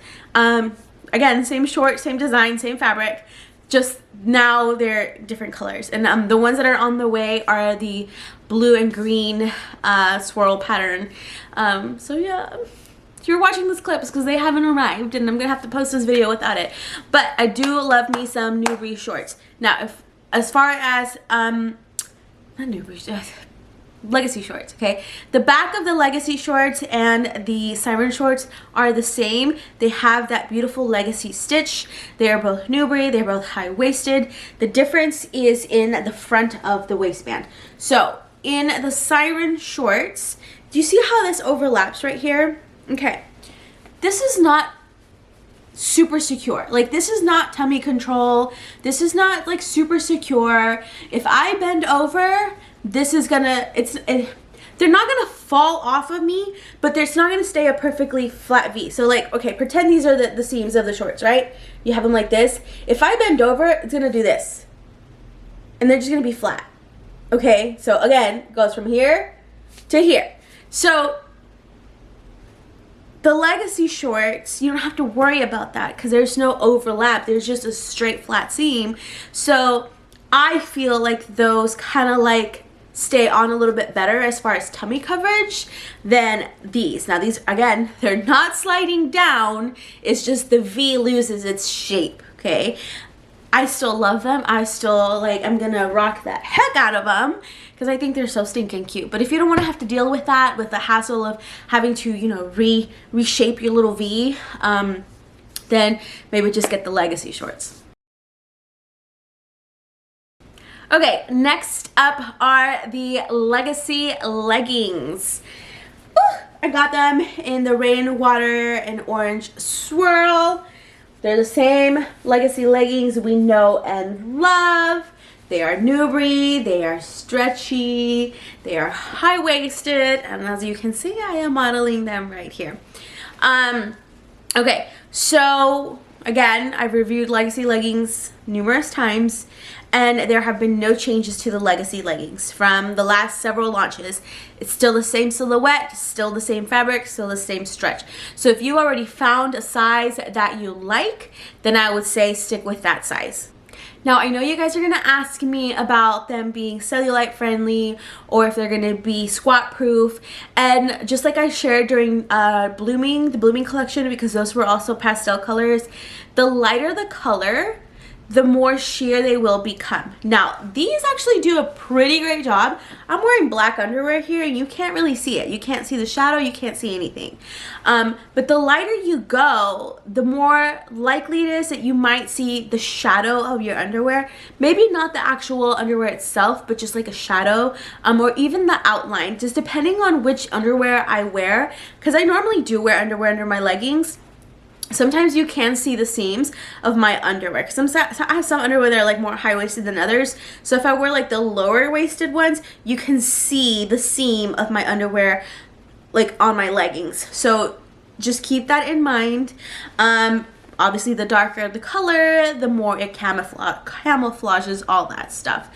Again, same short, same design, same fabric, just now they're different colors. And the ones that are on the way are the blue and green swirl pattern. So yeah. If you're watching this clip, it's because they haven't arrived, and I'm gonna have to post this video without it. But I do love me some Newbury shorts. Now, as far as not Newbury, Legacy shorts, okay? The back of the Legacy shorts and the Siren shorts are the same. They have that beautiful Legacy stitch. They are both Newbury. They're both high-waisted. The difference is in the front of the waistband. So in the Siren shorts, do you see how this overlaps right here? Okay, this is not super secure. Like, this is not tummy control. This is not like super secure. If I bend over, this is gonna, they're not gonna fall off of me, but it's not gonna stay a perfectly flat V. So like, okay, pretend these are the seams of the shorts, right? You have them like this. If I bend over, it's gonna do this. And they're just gonna be flat. Okay, so again, it goes from here to here. So the Legacy shorts, you don't have to worry about that because there's no overlap. There's just a straight flat seam. So I feel like those kind of like stay on a little bit better as far as tummy coverage than these. Now these, again, they're not sliding down. It's just the V loses its shape, okay? I still love them. I still, like, I'm gonna rock the heck out of them because I think they're so stinking cute. But if you don't want to have to deal with that, with the hassle of having to, you know, reshape your little V, then maybe just get the Legacy shorts. Okay, next up are the Legacy Leggings. Ooh, I got them in the rainwater and orange swirl. They're the same Legacy leggings we know and love. They are Newbury, they are stretchy, they are high-waisted, and as you can see, I am modeling them right here. Okay, so again, I've reviewed Legacy leggings numerous times, and there have been no changes to the Legacy leggings from the last several launches. It's still the same silhouette, still the same fabric, still the same stretch. So if you already found a size that you like, then I would say stick with that size. Now, I know you guys are going to ask me about them being cellulite friendly or if they're going to be squat proof. And just like I shared during the Blooming collection, because those were also pastel colors, the lighter the color, the more sheer they will become. Now, these actually do a pretty great job. I'm wearing black underwear here and you can't really see it. You can't see the shadow, you can't see anything. But the lighter you go, the more likely it is that you might see the shadow of your underwear. Maybe not the actual underwear itself, but just like a shadow, or even the outline, just depending on which underwear I wear. Because I normally do wear underwear under my leggings. Sometimes you can see the seams of my underwear, because I have some underwear that are like more high-waisted than others. So if I wear like the lower waisted ones, you can see the seam of my underwear like on my leggings. So just keep that in mind. Obviously the darker the color, the more it camouflages all that stuff.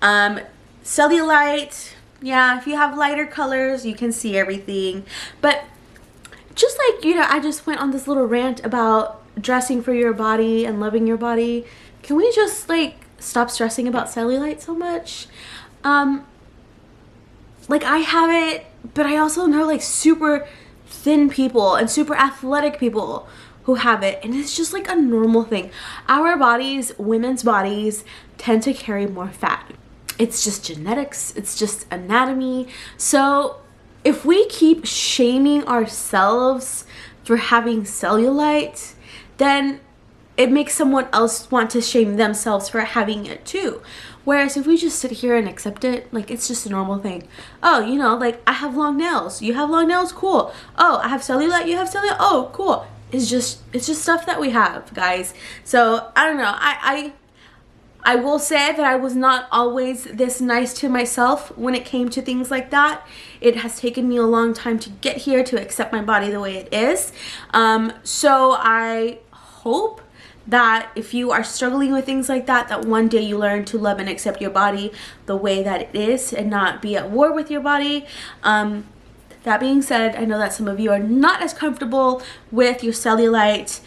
Cellulite, yeah, if you have lighter colors, you can see everything. But just like, you know, I just went on this little rant about dressing for your body and loving your body. Can we just like stop stressing about cellulite so much? Like I have it, but I also know like super thin people and super athletic people who have it, and it's just like a normal thing. Our bodies, women's bodies, tend to carry more fat. It's just genetics, it's just anatomy. So if we keep shaming ourselves for having cellulite, then it makes someone else want to shame themselves for having it too. Whereas if we just sit here and accept it, like it's just a normal thing. Oh, you know, like I have long nails. You have long nails? Cool. Oh, I have cellulite. You have cellulite? Oh, cool. It's just stuff that we have, guys. So I don't know. I will say that I was not always this nice to myself when it came to things like that. It has taken me a long time to get here, to accept my body the way it is. So I hope that if you are struggling with things like that, that one day you learn to love and accept your body the way that it is and not be at war with your body. That being said, I know that some of you are not as comfortable with your cellulite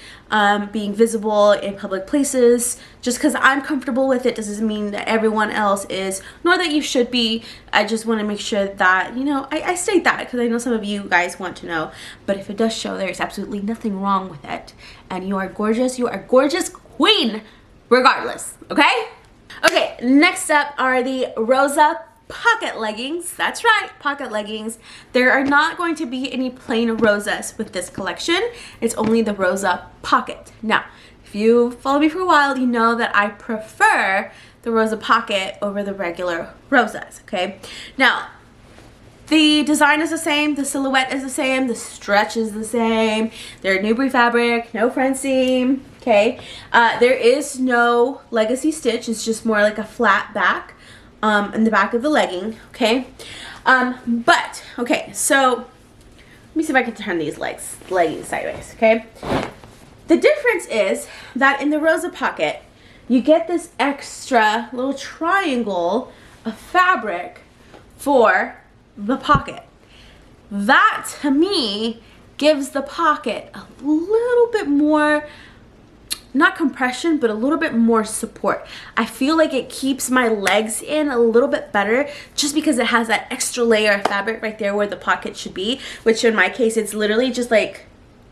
being visible in public places. Just because I'm comfortable with it doesn't mean that everyone else is, nor that you should be. I just want to make sure that, you know, I state that because I know some of you guys want to know. But if it does show, there's absolutely nothing wrong with it. And you are gorgeous queen, regardless, okay? Okay, next up are the Rosa pocket leggings. That's right, pocket leggings. There are not going to be any plain Rosas with this collection. It's only the Rosa pocket. Now, if you follow me for a while, you know that I prefer the Rosa pocket over the regular Rosas, okay? Now, the design is the same, the silhouette is the same, the stretch is the same. They're Newbury fabric, no front seam, okay? There is no legacy stitch. It's just more like a flat back. In the back of the legging, okay? But, okay, so let me see if I can turn these leggings sideways, okay? The difference is that in the Rosa pocket, you get this extra little triangle of fabric for the pocket. That, to me, gives the pocket a little bit more, not compression, but a little bit more support. I feel like it keeps my legs in a little bit better just because it has that extra layer of fabric right there where the pocket should be, which in my case, it's literally just like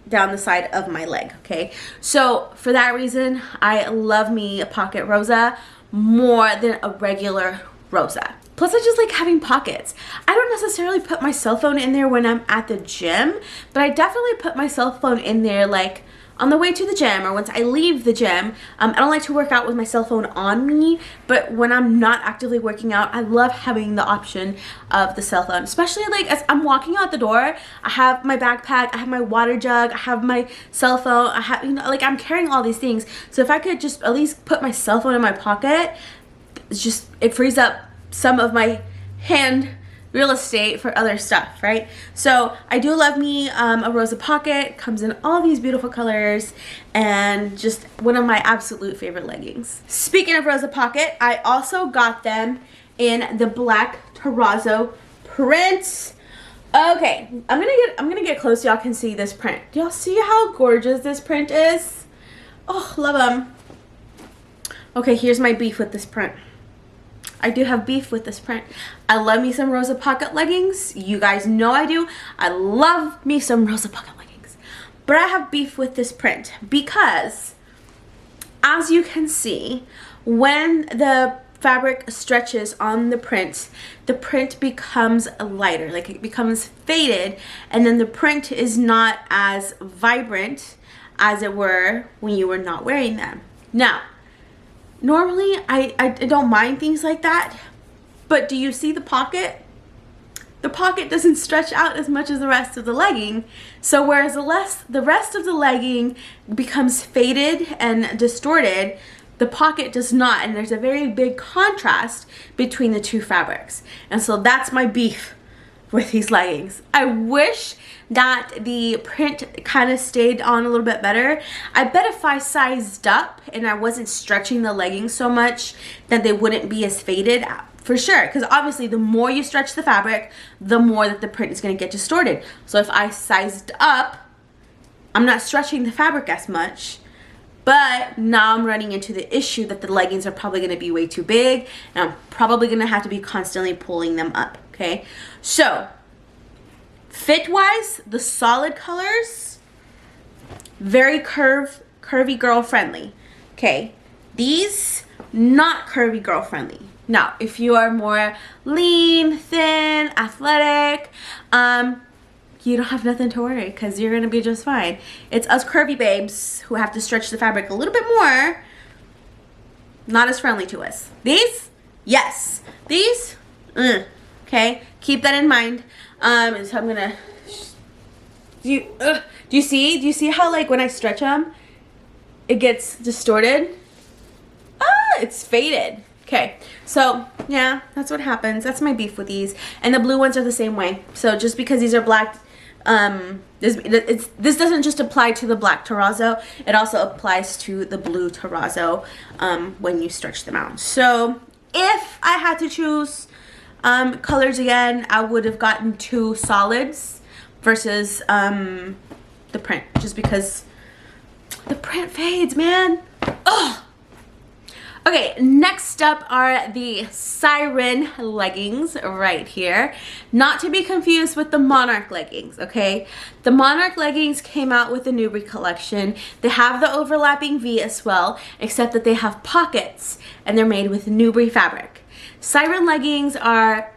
down the side of my leg, okay? So for that reason, I love me a pocket Rosa more than a regular Rosa. Plus, I just like having pockets. I don't necessarily put my cell phone in there when I'm at the gym, but I definitely put my cell phone in there like on the way to the gym or once I leave the gym. I don't like to work out with my cell phone on me, but when I'm not actively working out, I love having the option of the cell phone, especially like as I'm walking out the door. I have my backpack, I have my water jug, I have my cell phone, I have, you know, like I'm carrying all these things. So if I could just at least put my cell phone in my pocket, it's just, it frees up some of my hand real estate for other stuff, right? So I do love me a Rosa pocket. Comes in all these beautiful colors and just one of my absolute favorite leggings. Speaking of Rosa pocket, I also got them in the black Terrazzo print. Okay, I'm gonna get close so y'all can see this print. Do y'all see how gorgeous this print is? Oh, love them. Okay, here's my beef with this print. I do have beef with this print. I love me some Rosa pocket leggings. You guys know I do. I love me some Rosa pocket leggings. But I have beef with this print because as you can see, when the fabric stretches on the print becomes lighter, like it becomes faded, and then the print is not as vibrant as it were when you were not wearing them. Now, normally I don't mind things like that, but do you see the pocket? The pocket doesn't stretch out as much as the rest of the legging. So whereas the rest of the legging becomes faded and distorted, the pocket does not, and there's a very big contrast between the two fabrics. And so that's my beef with these leggings. I wish that the print kind of stayed on a little bit better. I bet if I sized up and I wasn't stretching the leggings so much, that they wouldn't be as faded, for sure. Because obviously the more you stretch the fabric, the more that the print is going to get distorted. So if I sized up, I'm not stretching the fabric as much. But now I'm running into the issue that the leggings are probably going to be way too big, and I'm probably going to have to be constantly pulling them up, okay? So, fit-wise, the solid colors, very curvy girl friendly, okay? These, not curvy girl friendly. Now, if you are more lean, thin, athletic, you don't have nothing to worry, because you're going to be just fine. It's us curvy babes who have to stretch the fabric a little bit more, not as friendly to us. These, yes. These, okay. Keep that in mind. So I'm going to, do you see how, like, when I stretch them, it gets distorted? It's faded. Okay, so yeah, that's what happens. That's my beef with these. And the blue ones are the same way. So just because these are black, this doesn't just apply to the black terrazzo, it also applies to the blue terrazzo when you stretch them out. So if I had to choose colors again, I would have gotten 2 solids versus the print, just because the print fades, man. Ugh. Okay, next up are the Siren Leggings right here. Not to be confused with the Monarch Leggings, okay? The Monarch Leggings came out with the Newbury collection. They have the overlapping V as well, except that they have pockets, and they're made with Newbury fabric. Siren Leggings are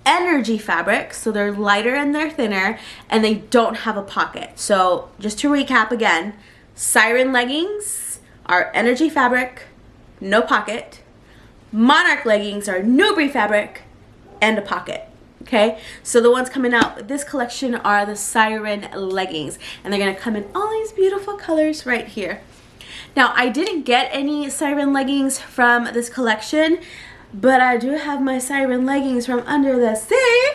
energy fabric, so they're lighter and they're thinner, and they don't have a pocket. So just to recap again, Siren Leggings are energy fabric, no pocket. Monarch Leggings are Newbury fabric and a pocket. Okay, so the ones coming out with this collection are the Siren Leggings, and they're gonna come in all these beautiful colors right here. Now, I didn't get any Siren Leggings from this collection, but I do have my Siren Leggings from Under the Sea.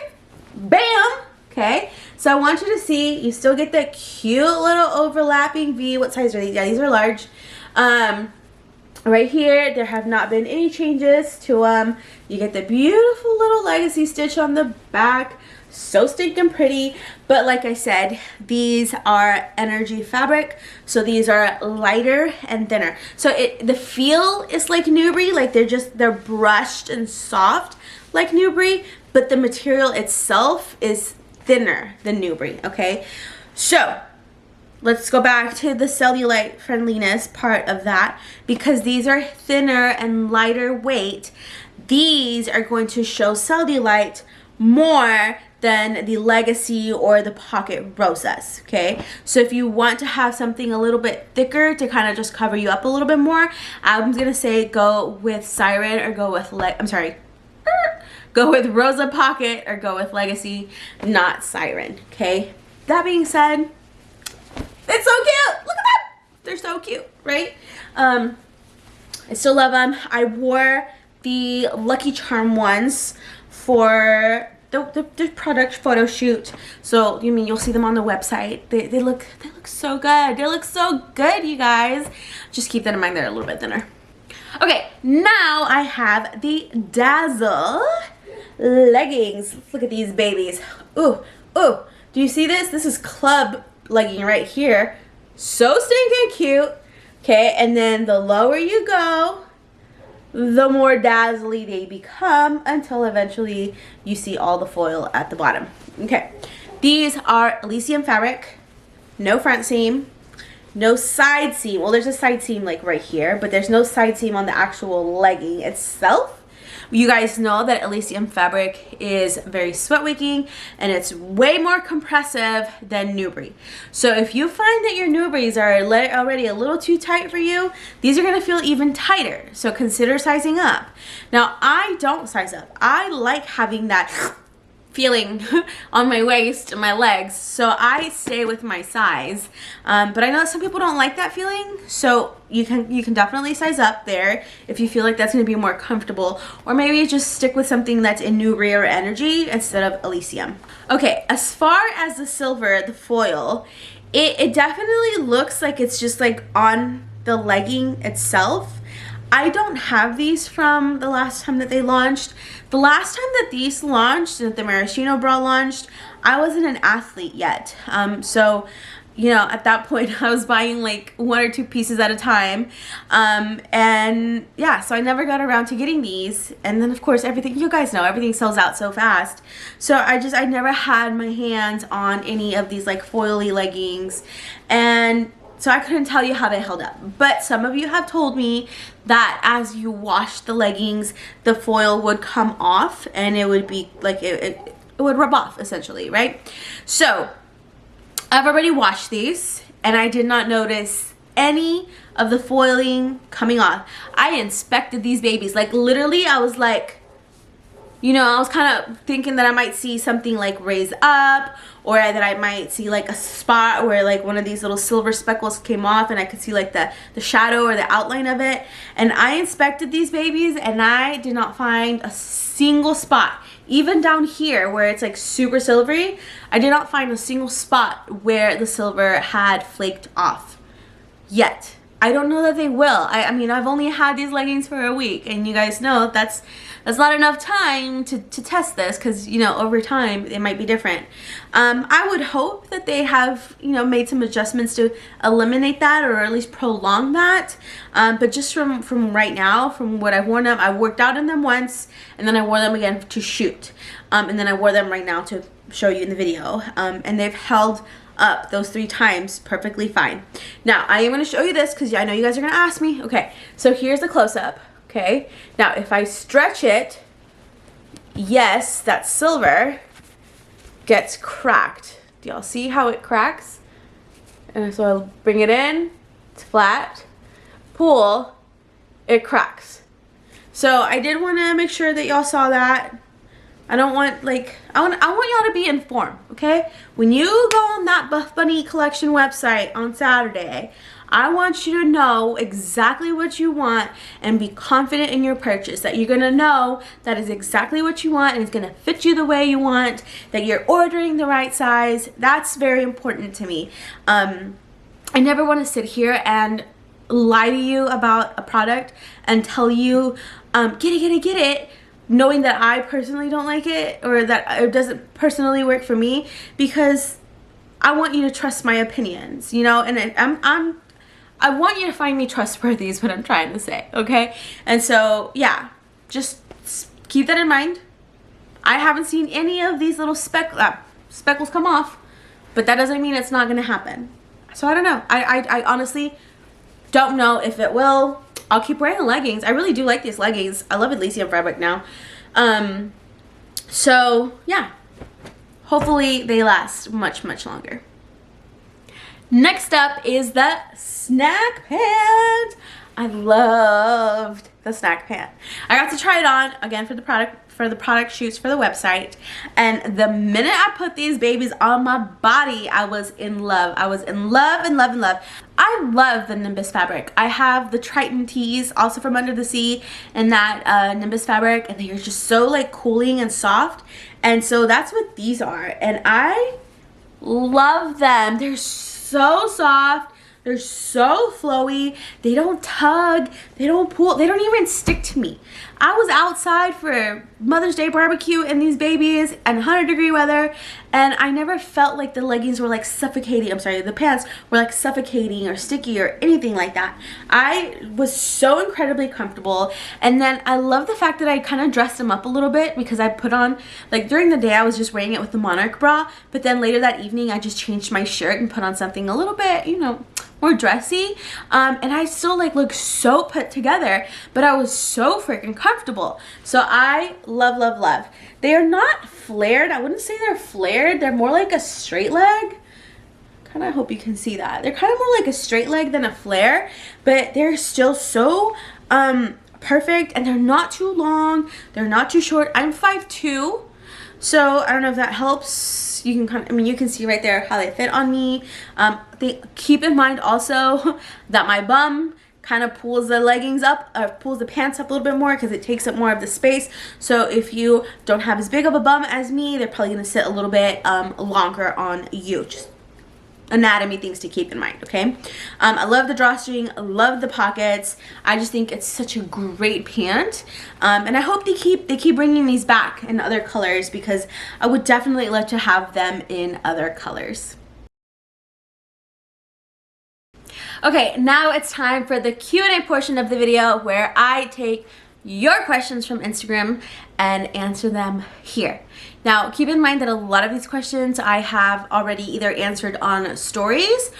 Bam! Okay, so I want you to see, you still get that cute little overlapping V. What size are these? Yeah, these are large. Right here, there have not been any changes to them. You get the beautiful little legacy stitch on the back. So stinking pretty. But like I said, these are energy fabric. So these are lighter and thinner. So the feel is like Newbury. Like they're brushed and soft like Newbury. But the material itself is thinner than Newbury, okay? So let's go back to the cellulite friendliness part of that, because these are thinner and lighter weight. These are going to show cellulite more than the Legacy or the Pocket Rosas, okay? So if you want to have something a little bit thicker to kind of just cover you up a little bit more, I'm gonna say go with Siren or go with go with Rosa Pocket or go with Legacy, not Siren, okay? That being said, it's so cute. Look at them. They're so cute, right? I still love them. I wore the Lucky Charm ones for the product photo shoot. So you'll see them on the website. They look so good. They look so good, you guys. Just keep that in mind. They're a little bit thinner. Okay, now I have the Dazzle Leggings. Look at these babies. Ooh, ooh. Do you see this? This is club legging right here. So stinking cute. Okay, and then the lower you go, the more dazzly they become, until eventually you see all the foil at the bottom. Okay, these are Elysium fabric, no front seam, no side seam. Well, there's a side seam like right here, but there's no side seam on the actual legging itself. You guys know that Elysium fabric is very sweat wicking and it's way more compressive than Nubri. So if you find that your Nubris are already a little too tight for you, these are going to feel even tighter. So consider sizing up. Now, I don't size up. I like having that feeling on my waist and my legs, so I stay with my size, but I know that some people don't like that feeling, so you can definitely size up there if you feel like that's going to be more comfortable, or maybe just stick with something that's in Nubri or Energy instead of Elysium. Okay, as far as the silver, the foil, it definitely looks like it's just like on the legging itself. I don't have these from the last time that they launched. The last time that these launched, that the Maraschino Bra launched, I wasn't an athlete yet. So, you know, at that point I was buying like 1 or 2 pieces at a time. And yeah, so I never got around to getting these. And then of course everything, you guys know, everything sells out so fast. So I never had my hands on any of these like foily leggings. And so I couldn't tell you how they held up, but some of you have told me that as you wash the leggings, the foil would come off and it would be like, it would rub off essentially, right? So I've already washed these and I did not notice any of the foiling coming off. I inspected these babies, like literally I was like, you know, I was kind of thinking that I might see something like raise up, or that I might see like a spot where like one of these little silver speckles came off and I could see like the shadow or the outline of it. And I inspected these babies and I did not find a single spot. Even down here where it's like super silvery, I did not find a single spot where the silver had flaked off yet. I don't know that they will. I mean, I've only had these leggings for a week, and you guys know that's not enough time to test this, because, you know, over time it might be different. I would hope that they have, you know, made some adjustments to eliminate that, or at least prolong that. But just from right now, from what I've worn them, I worked out in them once, and then I wore them again to shoot. And then I wore them right now to show you in the video. And they've held up those 3 times perfectly fine. Now I am going to show you this because I know you guys are going to ask me. Okay, so here's the close-up. Okay, now if I stretch it, yes, that silver gets cracked. Do y'all see how it cracks? And so I'll bring it in, it's flat, pull, it cracks. So I did want to make sure that y'all saw that. I don't want, like, I want y'all to be informed, okay? When you go on that Buffbunny collection website on Saturday, I want you to know exactly what you want and be confident in your purchase, that you're gonna know that is exactly what you want and it's gonna fit you the way you want, that you're ordering the right size. That's very important to me. I never want to sit here and lie to you about a product and tell you, get it, knowing that I personally don't like it, or that it doesn't personally work for me, because I want you to trust my opinions, you know, and I want you to find me trustworthy is what I'm trying to say, okay? And so, yeah, just keep that in mind. I haven't seen any of these little speckles come off, but that doesn't mean it's not gonna happen. So I don't know. I honestly don't know if it will. I'll keep wearing the leggings. I really do like these leggings. I love Elysium fabric now. So yeah, hopefully they last much longer. Next up is the snack pant. I loved the snack pant. I got to try it on again for the product shoots for the website, and the minute I put these babies on my body, I was in love. I was in love. I love the Nimbus fabric. I have the Triton tees also from Under the Sea and that Nimbus fabric, and they are just so like cooling and soft, and so that's what these are, and I love them. They're so soft. They're so flowy. They don't tug. They don't pull. They don't even stick to me. I was outside for Mother's Day barbecue in these babies in 100-degree weather, and I never felt like the leggings were like suffocating. I'm sorry, the pants were like suffocating or sticky or anything like that. I was so incredibly comfortable, and then I love the fact that I kind of dressed them up a little bit, because I put on, like during the day I was just wearing it with the Monarch Bra, but then later that evening I just changed my shirt and put on something a little bit, you know, more dressy, and I still like look so put together, but I was so freaking comfortable. So I love, love, love. They are not flared. I wouldn't say they're flared. They're more like a straight leg. Kind of hope you can see that. They're kind of more like a straight leg than a flare, but they're still so perfect, and they're not too long. They're not too short. I'm 5'2", so I don't know if that helps. You can kind of, I mean, you can see right there how they fit on me. Keep in mind also that my bum kind of pulls the leggings up, pulls the pants up a little bit more because it takes up more of the space. So if you don't have as big of a bum as me, they're probably going to sit a little bit longer on you. Just anatomy things to keep in mind, okay? I love the drawstring, I love the pockets. I just think it's such a great pant, and I hope they keep bringing these back in other colors, because I would definitely like to have them in other colors. Okay, now it's time for the Q&A portion of the video where I take your questions from Instagram and answer them here. Now, keep in mind that a lot of these questions I have already either answered on stories,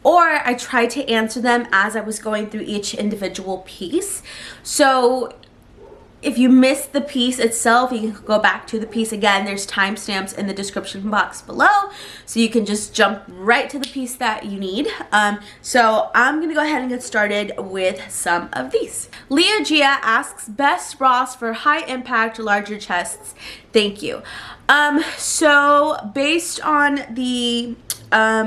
or I tried to answer them as I was going through each individual piece. So if you missed the piece itself, you can go back to the piece again. There's timestamps in the description box below, so you can just jump right to the piece that you need. So I'm gonna go ahead and get started with some of these. Leah Gia asks, best bras for high impact, larger chests. Thank you. So based on the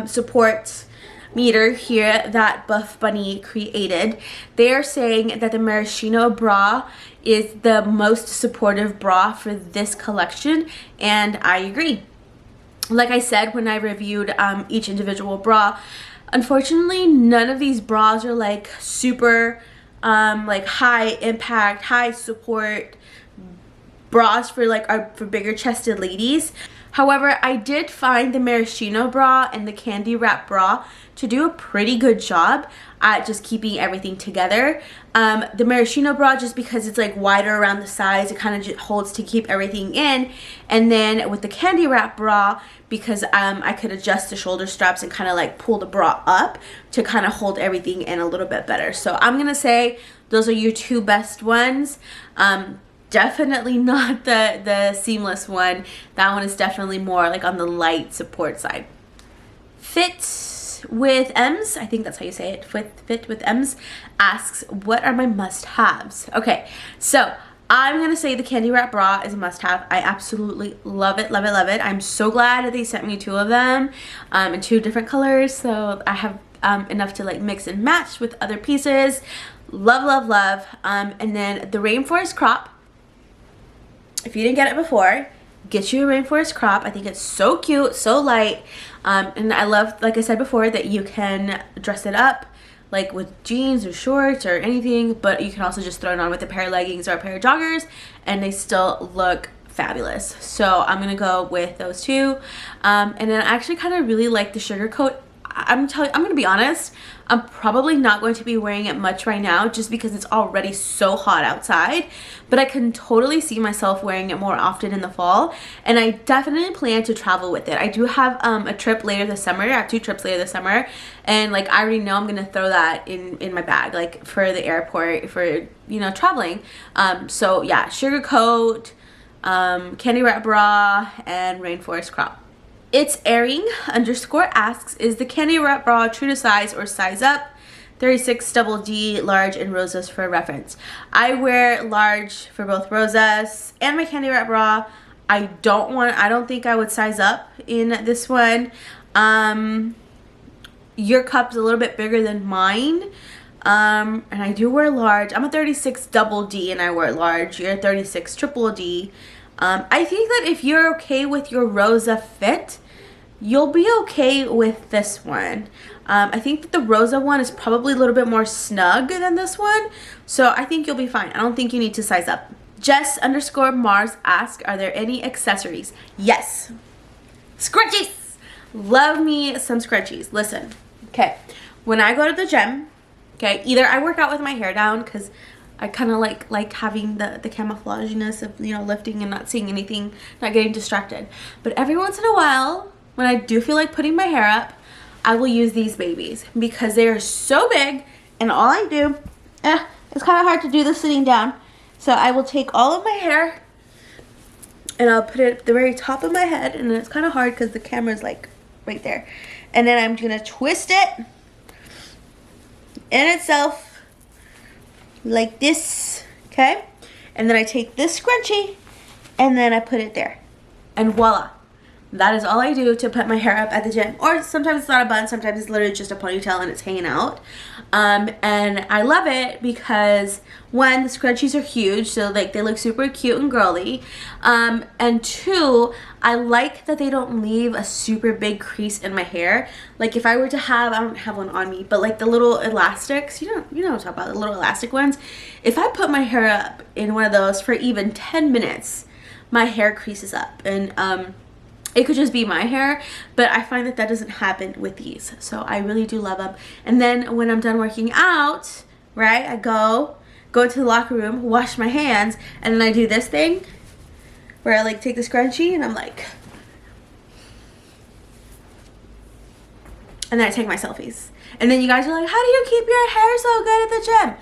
support meter here that Buffbunny created, they are saying that the Maraschino Bra is the most supportive bra for this collection, and I agree. Like I said when I reviewed each individual bra, unfortunately none of these bras are like super like high impact, high support bras for like for bigger chested ladies. However, I did find the Maraschino Bra and the Candy Wrap Bra to do a pretty good job at just keeping everything together. The Maraschino Bra, just because it's like wider around the sides, it kind of just holds to keep everything in. And then with the Candy Wrap Bra, because I could adjust the shoulder straps and kind of like pull the bra up to kind of hold everything in a little bit better. So I'm gonna say those are your two best ones. Definitely not the seamless one. That one is definitely more like on the light support side. Fit with M's, I think that's how you say it. Fit with M's asks, what are my must-haves? Okay, so I'm gonna say the Candy Wrap Bra is a must-have. I absolutely love it, love it, love it. I'm so glad that they sent me two of them in two different colors, so I have enough to like mix and match with other pieces. Love, love, love. And then the Rainforest Crop. If you didn't get it before, get you a Rainforest Crop. I think it's so cute, so light, and I love, like I said before, that you can dress it up like with jeans or shorts or anything, but you can also just throw it on with a pair of leggings or a pair of joggers and they still look fabulous. So I'm gonna go with those two, and then I actually kind of really like the Sugar Coat. I'm gonna be honest, I'm probably not going to be wearing it much right now just because it's already so hot outside, but I can totally see myself wearing it more often in the fall, and I definitely plan to travel with it. I do have a trip later this summer. I have 2 trips later this summer, and like I already know I'm gonna throw that in my bag, like for the airport, for, you know, traveling. So yeah, Sugar Coat, Candy Wrap Bra, and Rainforest Crop. It's Airing _ asks, is the Candy Wrap Bra true to size or size up? 36 double D, large, and Rosas for reference. I wear large for both Rosas and my Candy Wrap Bra. I don't think I would size up in this one. Your cup's a little bit bigger than mine. And I do wear large. I'm a 36 double D and I wear large. You're a 36 triple D. I think that if you're okay with your Rosa fit, you'll be okay with this one. I think that the Rosa one is probably a little bit more snug than this one, so I think you'll be fine. I don't think you need to size up. Jess _ Mars asks, are there any accessories? Yes. Scrunchies! Love me some scrunchies. Listen, okay, when I go to the gym, okay, either I work out with my hair down because I kind of like having the camouflaginess of, you know, lifting and not seeing anything, not getting distracted. But every once in a while, when I do feel like putting my hair up, I will use these babies because they are so big, and all I do, it's kind of hard to do this sitting down. So I will take all of my hair and I'll put it at the very top of my head, and it's kind of hard because the camera's like right there. And then I'm gonna twist it in itself like this, okay? And then I take this scrunchie and then I put it there, and voila. That is all I do to put my hair up at the gym. Or sometimes it's not a bun, sometimes it's literally just a ponytail and it's hanging out. And I love it because, one, the scrunchies are huge, so like they look super cute and girly. And two, I like that they don't leave a super big crease in my hair. Like if I were to have, I don't have one on me, but like the little elastics, you know what I'm talking about, the little elastic ones. If I put my hair up in one of those for even 10 minutes, my hair creases up. And it could just be my hair, but I find that that doesn't happen with these. So I really do love them. And then when I'm done working out, right, I go into the locker room, wash my hands, and then I do this thing where I like take the scrunchie and I'm like, and then I take my selfies. And then you guys are like, how do you keep your hair so good at the gym?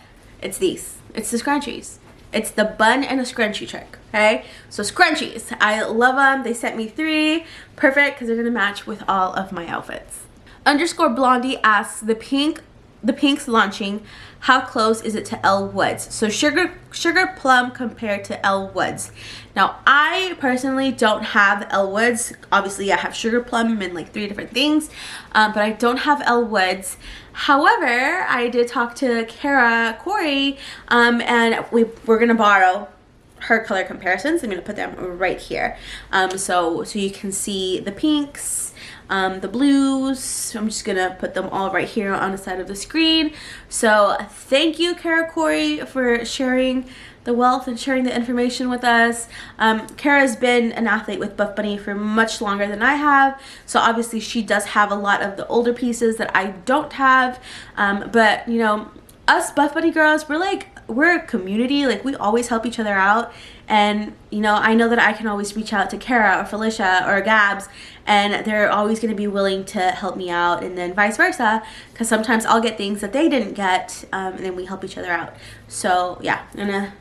It's these. It's the scrunchies. It's the bun and a scrunchie trick, okay? So scrunchies, I love them. They sent me 3. Perfect, because they're gonna match with all of my outfits. _Blondie asks, the pink's launching. How close is it to Elle Woods? So sugar plum compared to Elle Woods. Now, I personally don't have Elle Woods. Obviously, I have sugar plum in like 3 different things, but I don't have Elle Woods. However, I did talk to Kara Corey, and we're gonna borrow her color comparisons. I'm gonna put them right here, so you can see the pinks, the blues. I'm just gonna put them all right here on the side of the screen. So thank you, Kara Corey, for sharing the wealth and sharing the information with us. Kara's been an athlete with Buffbunny for much longer than I have, so obviously she does have a lot of the older pieces that I don't have, but you know, us Buffbunny girls, we're a community. Like, we always help each other out, and you know, I know that I can always reach out to Kara or Felicia or Gabs, and they're always going to be willing to help me out, and then vice versa, because sometimes I'll get things that they didn't get, and then we help each other out. So yeah, I'm gonna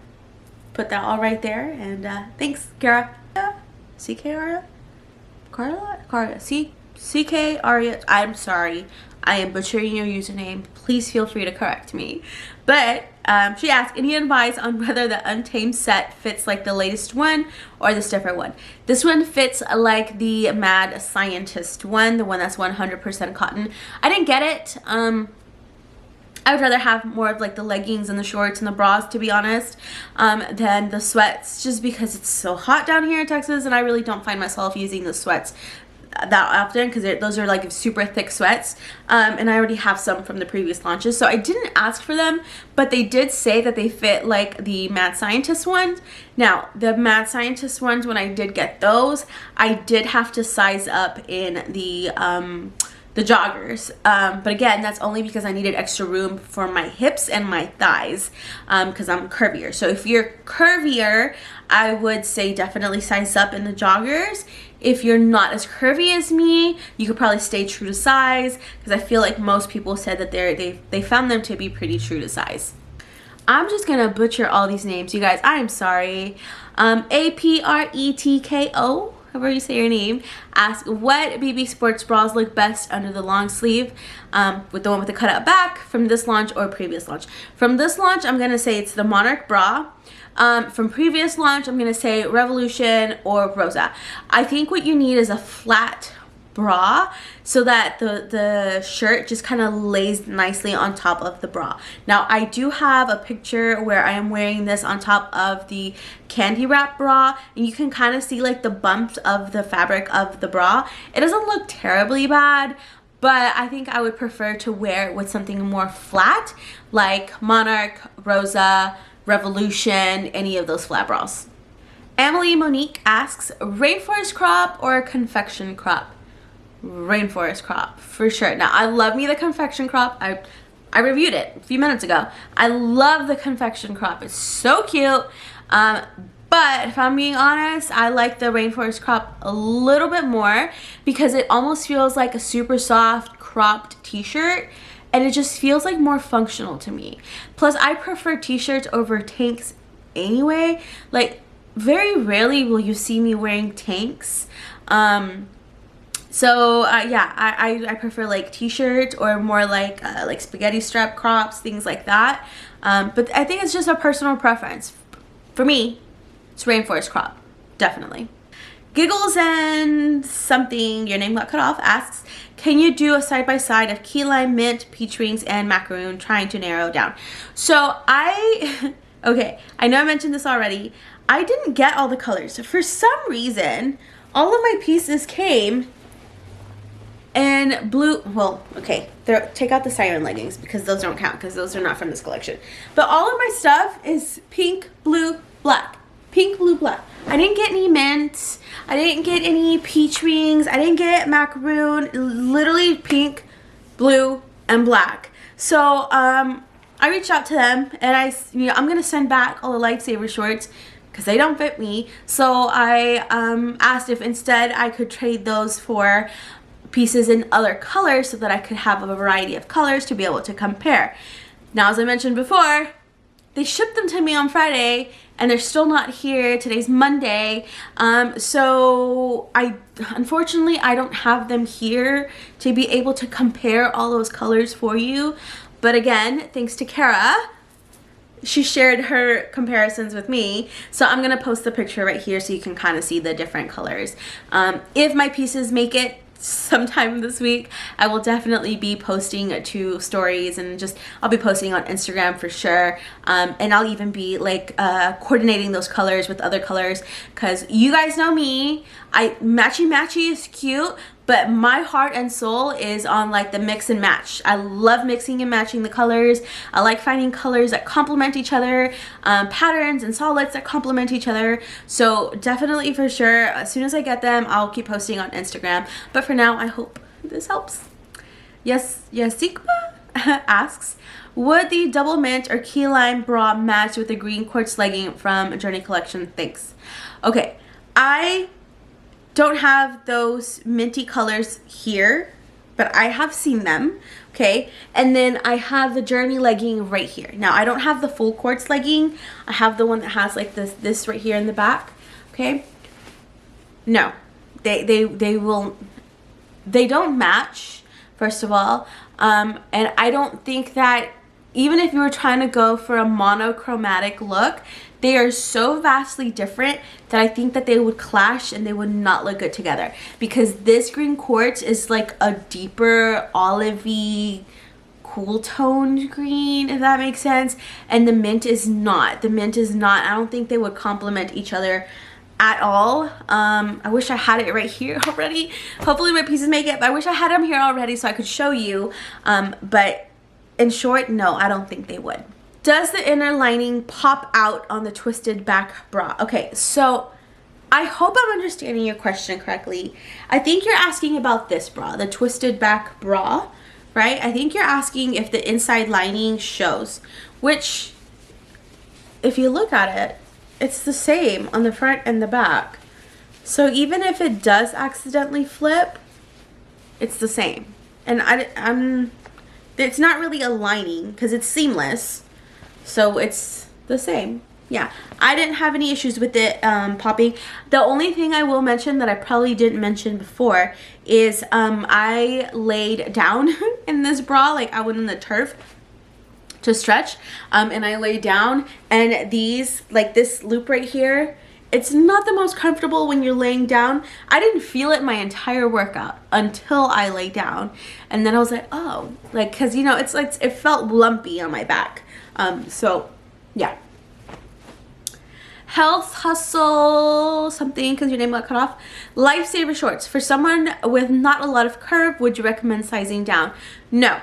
put that all right there, and thanks, Kara. C-K-Aria? Carla? C-K-Aria. I'm sorry, I am butchering your username. Please feel free to correct me. But she asked, any advice on whether the Untamed set fits like the latest one or this different one? This one fits like the Mad Scientist one, the one that's 100% cotton. I didn't get it. I would rather have more of like the leggings and the shorts and the bras, to be honest, than the sweats, just because it's so hot down here in Texas, and I really don't find myself using the sweats that often, because those are like super thick sweats, and I already have some from the previous launches, so I didn't ask for them, but they did say that they fit like the Mad Scientist ones. Now, the Mad Scientist ones, when I did get those, I did have to size up in the joggers, but again, that's only because I needed extra room for my hips and my thighs, because I'm curvier. So if you're curvier, I would say definitely size up in the joggers. If you're not as curvy as me, you could probably stay true to size, because I feel like most people said that they found them to be pretty true to size. I'm just gonna butcher all these names, you guys. I am sorry. APRETKO, however you say your name, ask, what BB sports bras look best under the long sleeve, with the one with the cutout back, from this launch or previous launch? From this launch, I'm gonna say it's the Monarch Bra. From previous launch, I'm gonna say Revolution or Rosa. I think what you need is a flat bra so that the shirt just kind of lays nicely on top of the bra. Now, I do have a picture where I am wearing this on top of the candy wrap bra, and you can kind of see like the bumps of the fabric of the bra. It doesn't look terribly bad, but I think I would prefer to wear it with something more flat, like Monarch, Rosa, Revolution, any of those flat bras. Emily Monique asks, rainforest crop or confection crop? Rainforest crop for sure. Now, I love me the confection crop. I reviewed it a few minutes ago. I love the confection crop. It's so cute. But if I'm being honest, I like the rainforest crop a little bit more because it almost feels like a super soft cropped t-shirt, and it just feels like more functional to me. Plus, I prefer t-shirts over tanks anyway. Like, very rarely will you see me wearing tanks. Yeah, I prefer like t-shirts or more like spaghetti strap crops, things like that. But I think it's just a personal preference. For me, it's rainforest crop, definitely. Giggles and something, your name got cut off, asks, can you do a side-by-side of key lime, mint, peach rings, and macaroon, trying to narrow down? So okay, I know I mentioned this already. I didn't get all the colors. For some reason, all of my pieces came in blue. Well, okay, take out the Siren Leggings because those don't count because those are not from this collection. But all of my stuff is pink, blue, black. Pink, blue, black. I didn't get any mint. I didn't get any peach rings. I didn't get macaroon. Literally pink, blue, and black. So I reached out to them and I'm gonna send back all the lightsaber shorts because they don't fit me. So I asked if instead I could trade those for pieces in other colors so that I could have a variety of colors to be able to compare. Now, as I mentioned before, they shipped them to me on Friday and they're still not here. Today's Monday. So unfortunately, I don't have them here to be able to compare all those colors for you. But again, thanks to Kara, she shared her comparisons with me. So I'm gonna post the picture right here so you can kind of see the different colors. If my pieces make it sometime this week, I will definitely be posting 2 stories, and I'll be posting on Instagram for sure. And I'll even be like coordinating those colors with other colors, because you guys know me, matchy is cute, but my heart and soul is on like the mix and match. I love mixing and matching the colors. I like finding colors that complement each other, patterns and solids that complement each other. So definitely, for sure, as soon as I get them, I'll keep posting on Instagram. But for now, I hope this helps. Yes, Yasikba asks, would the double mint or key lime bra match with the green quartz legging from Journey Collection? Thanks. Okay, I don't have those minty colors here, but I have seen them, okay? And then I have the Journey legging right here. Now, I don't have the full quartz legging. I have the one that has like this right here in the back, okay? No, they don't match, first of all. And I don't think that, even if you were trying to go for a monochromatic look, they are so vastly different that I think that they would clash and they would not look good together. Because this green quartz is like a deeper olivey, cool toned green, if that makes sense. And the mint is not. The mint is not. I don't think they would complement each other at all. I wish I had it right here already. Hopefully my pieces make it, but I wish I had them here already so I could show you. But in short, no, I don't think they would. Does the inner lining pop out on the twisted back bra? Okay, so I hope I'm understanding your question correctly. I think you're asking about this bra, the twisted back bra, right? I think you're asking if the inside lining shows, which, if you look at it, it's the same on the front and the back. So even if it does accidentally flip, it's the same. And it's not really a lining because it's seamless. So it's the same. Yeah, I didn't have any issues with it popping. The only thing I will mention that I probably didn't mention before is I laid down in this bra, like I went in the turf to stretch, and I laid down, and these, like this loop right here, it's not the most comfortable when you're laying down. I didn't feel it my entire workout until I lay down, and then I was like, oh, like, because you know, it's like it felt lumpy on my back. So yeah. Health Hustle something, because your name got cut off. Lifesaver shorts. For someone with not a lot of curve, would you recommend sizing down? No.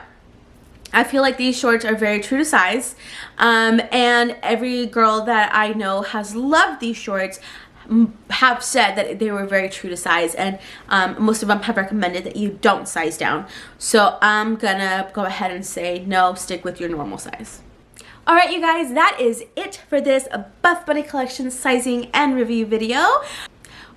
I feel like these shorts are very true to size. And every girl that I know has loved these shorts have said that they were very true to size, and most of them have recommended that you don't size down. So I'm gonna go ahead and say no, stick with your normal size. Alright you guys, that is it for this Buffbunny collection sizing and review video.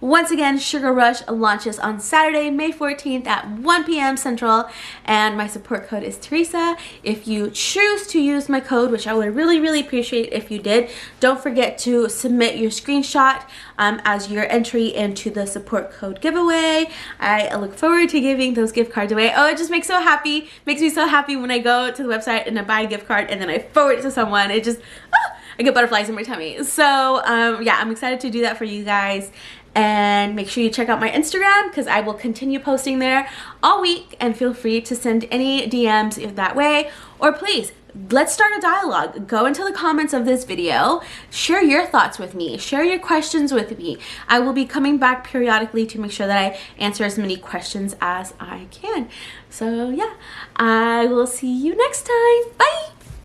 Once again, Sugar Rush launches on Saturday, May 14th at 1 p.m. Central, and my support code is Teresa. If you choose to use my code, which I would really appreciate if you did, don't forget to submit your screenshot as your entry into the support code giveaway. I look forward to giving those gift cards away. Oh, it just makes me so happy when I go to the website and I buy a gift card and then I forward it to someone. It just, I get butterflies in my tummy. So yeah, I'm excited to do that for you guys. And make sure you check out my Instagram because I will continue posting there all week, and feel free to send any DMs that way. Or please, let's start a dialogue. Go into the comments of this video, share your thoughts with me, share your questions with me. I will be coming back periodically to make sure that I answer as many questions as I can. So yeah, I will see you next time. Bye!